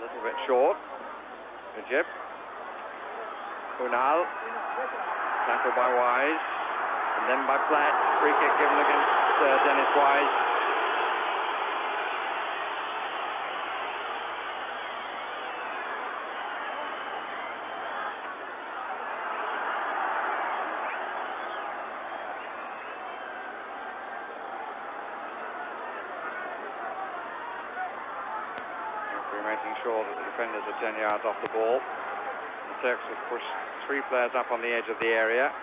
little bit short. Recep. Ünal. Tackled by Wise. And then by Platt. Free kick given against Dennis Wise. Making sure that the defenders are 10 yards off the ball. The Turks have pushed 3 players up on the edge of the area.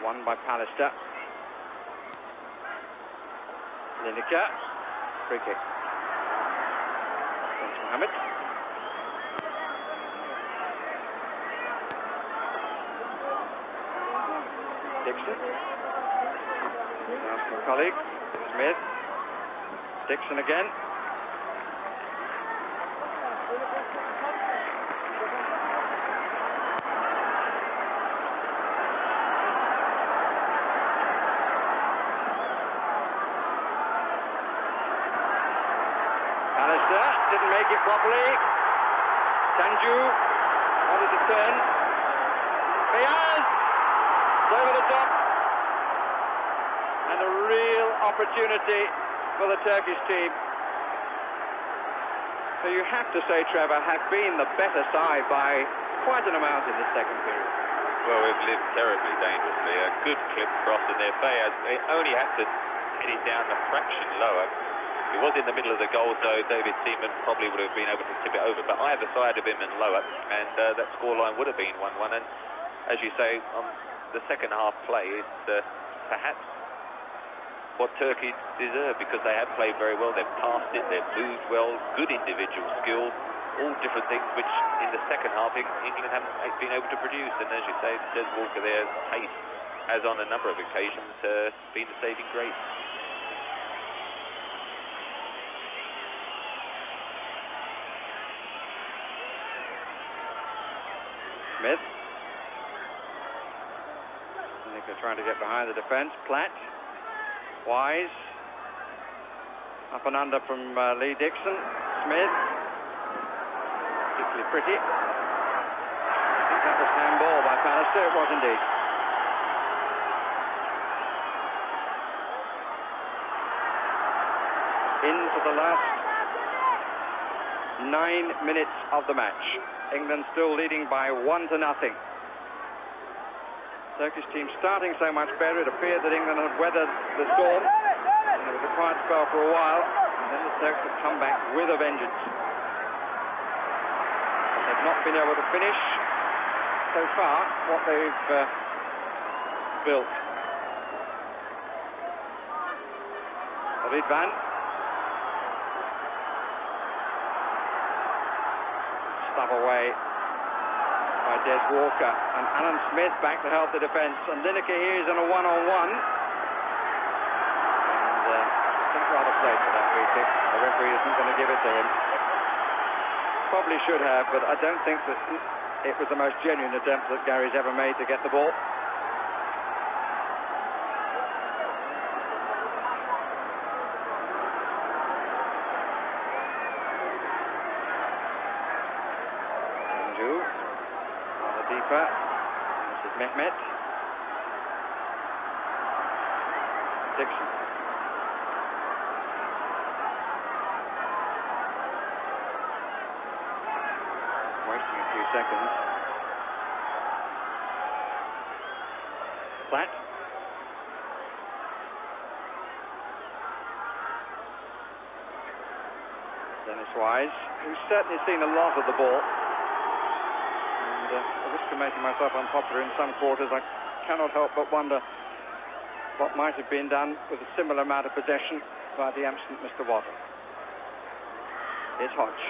Won by Pallister. Lineker. Free kick. Thanks, Muhammet. Dixon. Ask my colleague. Smith. Dixon again. Didn't make it properly. Tanju wanted to turn. Feyyaz over the top. And a real opportunity for the Turkish team. So you have to say, Trevor, have been the better side by quite an amount in the second period. Well, we've lived terribly dangerously. A good clip cross in there. Feyyaz, they only had to get it down a fraction lower. It was in the middle of the goal, so David Seaman probably would have been able to tip it over, but either side of him and lower, and that scoreline would have been 1-1. And as you say, on the second half play, it's perhaps what Turkey deserve, because they have played very well. They've passed it, they've moved well, good individual skill, all different things which in the second half England haven't been able to produce. And as you say, Des Walker, their pace has on a number of occasions been the saving grace. Smith. I think they're trying to get behind the defence. Platt. Wise. Up and under from Lee Dixon. Smith. Particularly pretty. I think that was handball by Pallister. It was indeed. Into the last 9 minutes of the match. England still leading by 1-0. Turkish team starting so much better. It appeared that England had weathered the storm. And there was a quiet spell for a while. And then the Turks have come back with a vengeance. They've not been able to finish so far what they've built. Rıdvan. Stub away by Des Walker, and Alan Smith back to help the defence, and Lineker here is in a one-on-one, and I think rather played for that free kick. The referee isn't going to give it to him. Probably should have, but I don't think that it was the most genuine attempt that Gary's ever made to get the ball. This is Mehmet. Dixon. Wasting a few seconds. Platt. Dennis Wise, who's certainly seen a lot of the ball. At the risk of making myself unpopular in some quarters, I cannot help but wonder what might have been done with a similar amount of possession by the absent Mr. Waddle. Here's Hodge.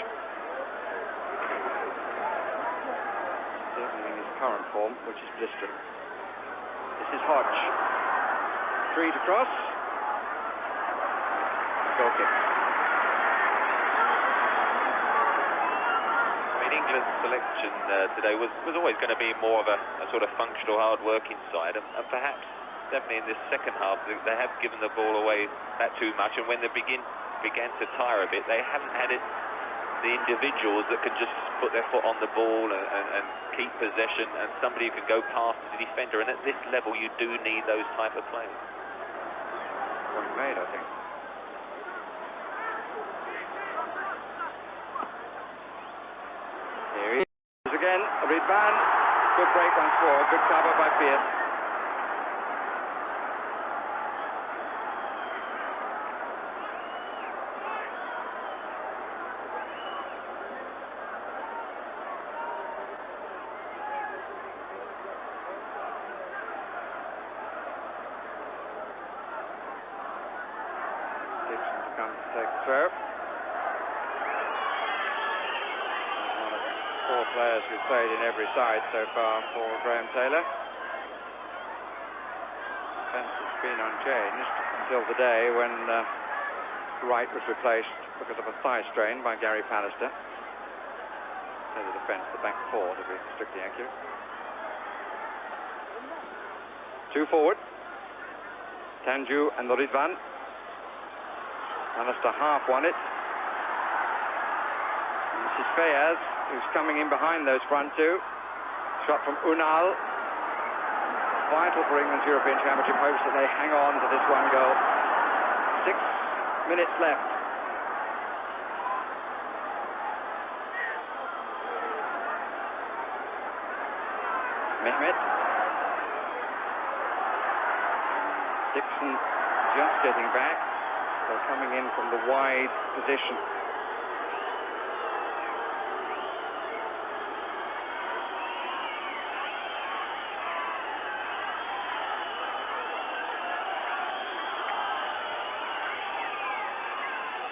Certainly in his current form, which is blistering. This is Hodge. 3 to cross. Goal kick. England's selection today was always going to be more of a sort of functional, hard-working side, and perhaps definitely in this second half they have given the ball away that too much, and when they began to tire a bit, they haven't had the individuals that can just put their foot on the ball and keep possession, and somebody who can go past the defender, and at this level you do need those type of players. Point made, I think. Here he is again, Rıdvan. Good break once more, good cover by Pierce. comes to take the throw. One of the 4 players who've played in every side so far for Graham Taylor. Defence has been unchanged until the day when Wright was replaced because of a thigh strain by Gary Pallister. So the defence, the back 4 to be strictly accurate. 2 forward. Tanju and Rıdvan. Pallister half won it. And this is Feyyaz, who's coming in behind those front 2. Shot from Ünal. Vital for England's European Championship hopes that they hang on to this 1 goal. 6 minutes left. Mehmet. Dixon just getting back. They're coming in from the wide position.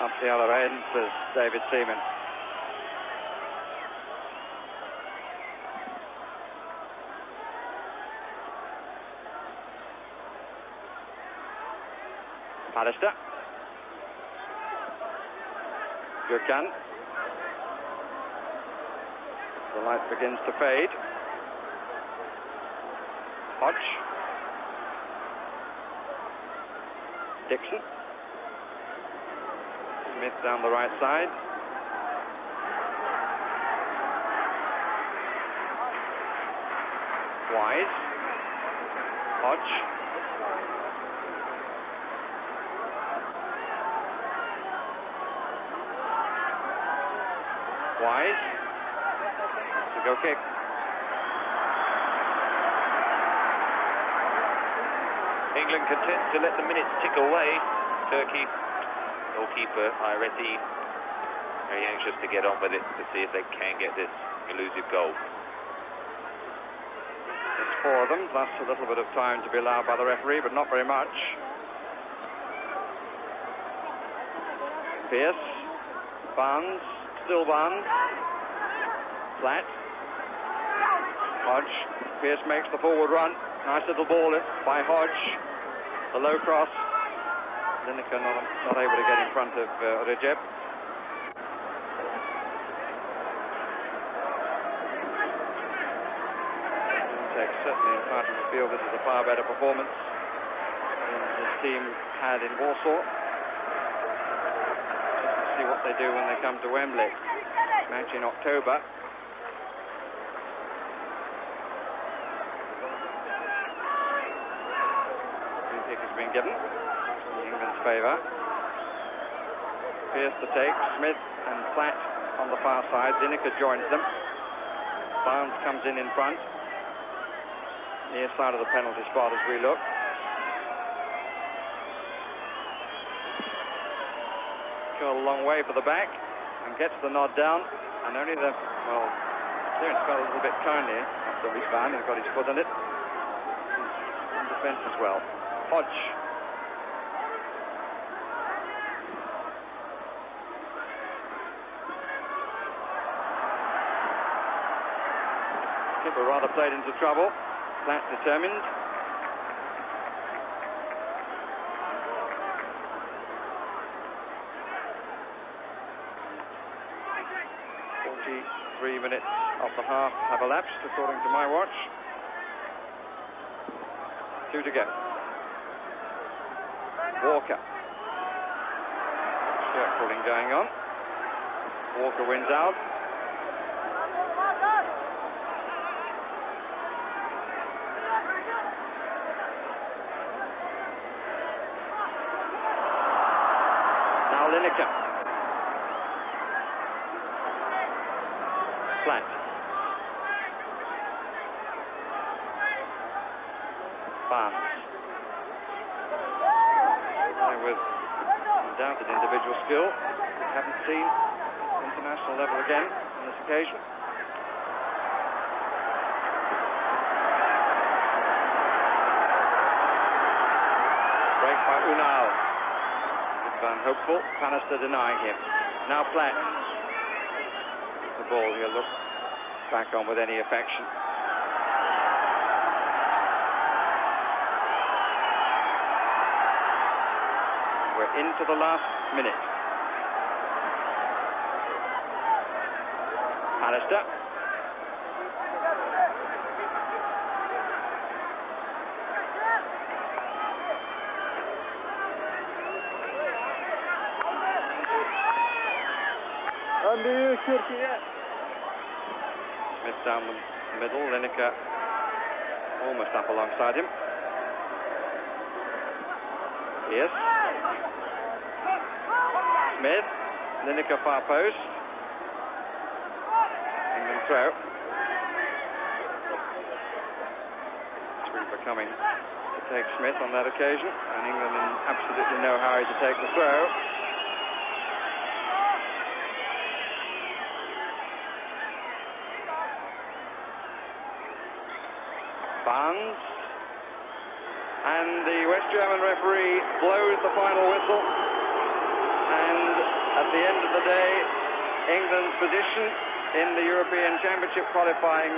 Up the other end says David Seaman. Pallister. Gökhan. The light begins to fade. Hodge. Dixon. Smith down the right side. Wise. Hodge. Wise. To go kick. England content to let the minutes tick away. Turkey, goalkeeper Hayrettin, very anxious to get on with it to see if they can get this elusive goal. It's 4 of them, plus a little bit of time to be allowed by the referee, but not very much. Pierce. Barnes. Still Barnes. Flat. Hodge. Pierce makes the forward run. Nice little ball by Hodge. The low cross. Lineker not able to get in front of Recep. Piontek certainly entitled to feel this is a far better performance than his team had in Warsaw. See what they do when they come to Wembley. Match in October. Free kick has been given in England's favour. Pierce to take. Smith and Platt on the far side. Lineker joins them. Barnes comes in front. Near side of the penalty spot as we look. Go a long way for the back and gets the nod down, and only the, well, clearance fell a little bit kindly after Rıdvan and got his foot on it. He's in defence as well. Hodge. Keeper rather played into trouble. Platt determined. Minutes of the half have elapsed, according to my watch. 2 to go. Walker. Shirt pulling going on. Walker wins out. Now Lineker. Flat. Barnes. And with undoubted individual skill, we haven't seen international level again on this occasion. Break by Ünal. Rıdvan hopeful. Pallister denying him. Now Platt. The ball he'll look back on with any affection. We're into the last minute. Pallister. Smith down the middle, Lineker almost up alongside him. Yes. Smith, Lineker far post. England throw. Sweeper coming to take Smith on that occasion, and England in absolutely no hurry to take the throw. Barnes, and the West German referee blows the final whistle, and at the end of the day, England's position in the European Championship qualifying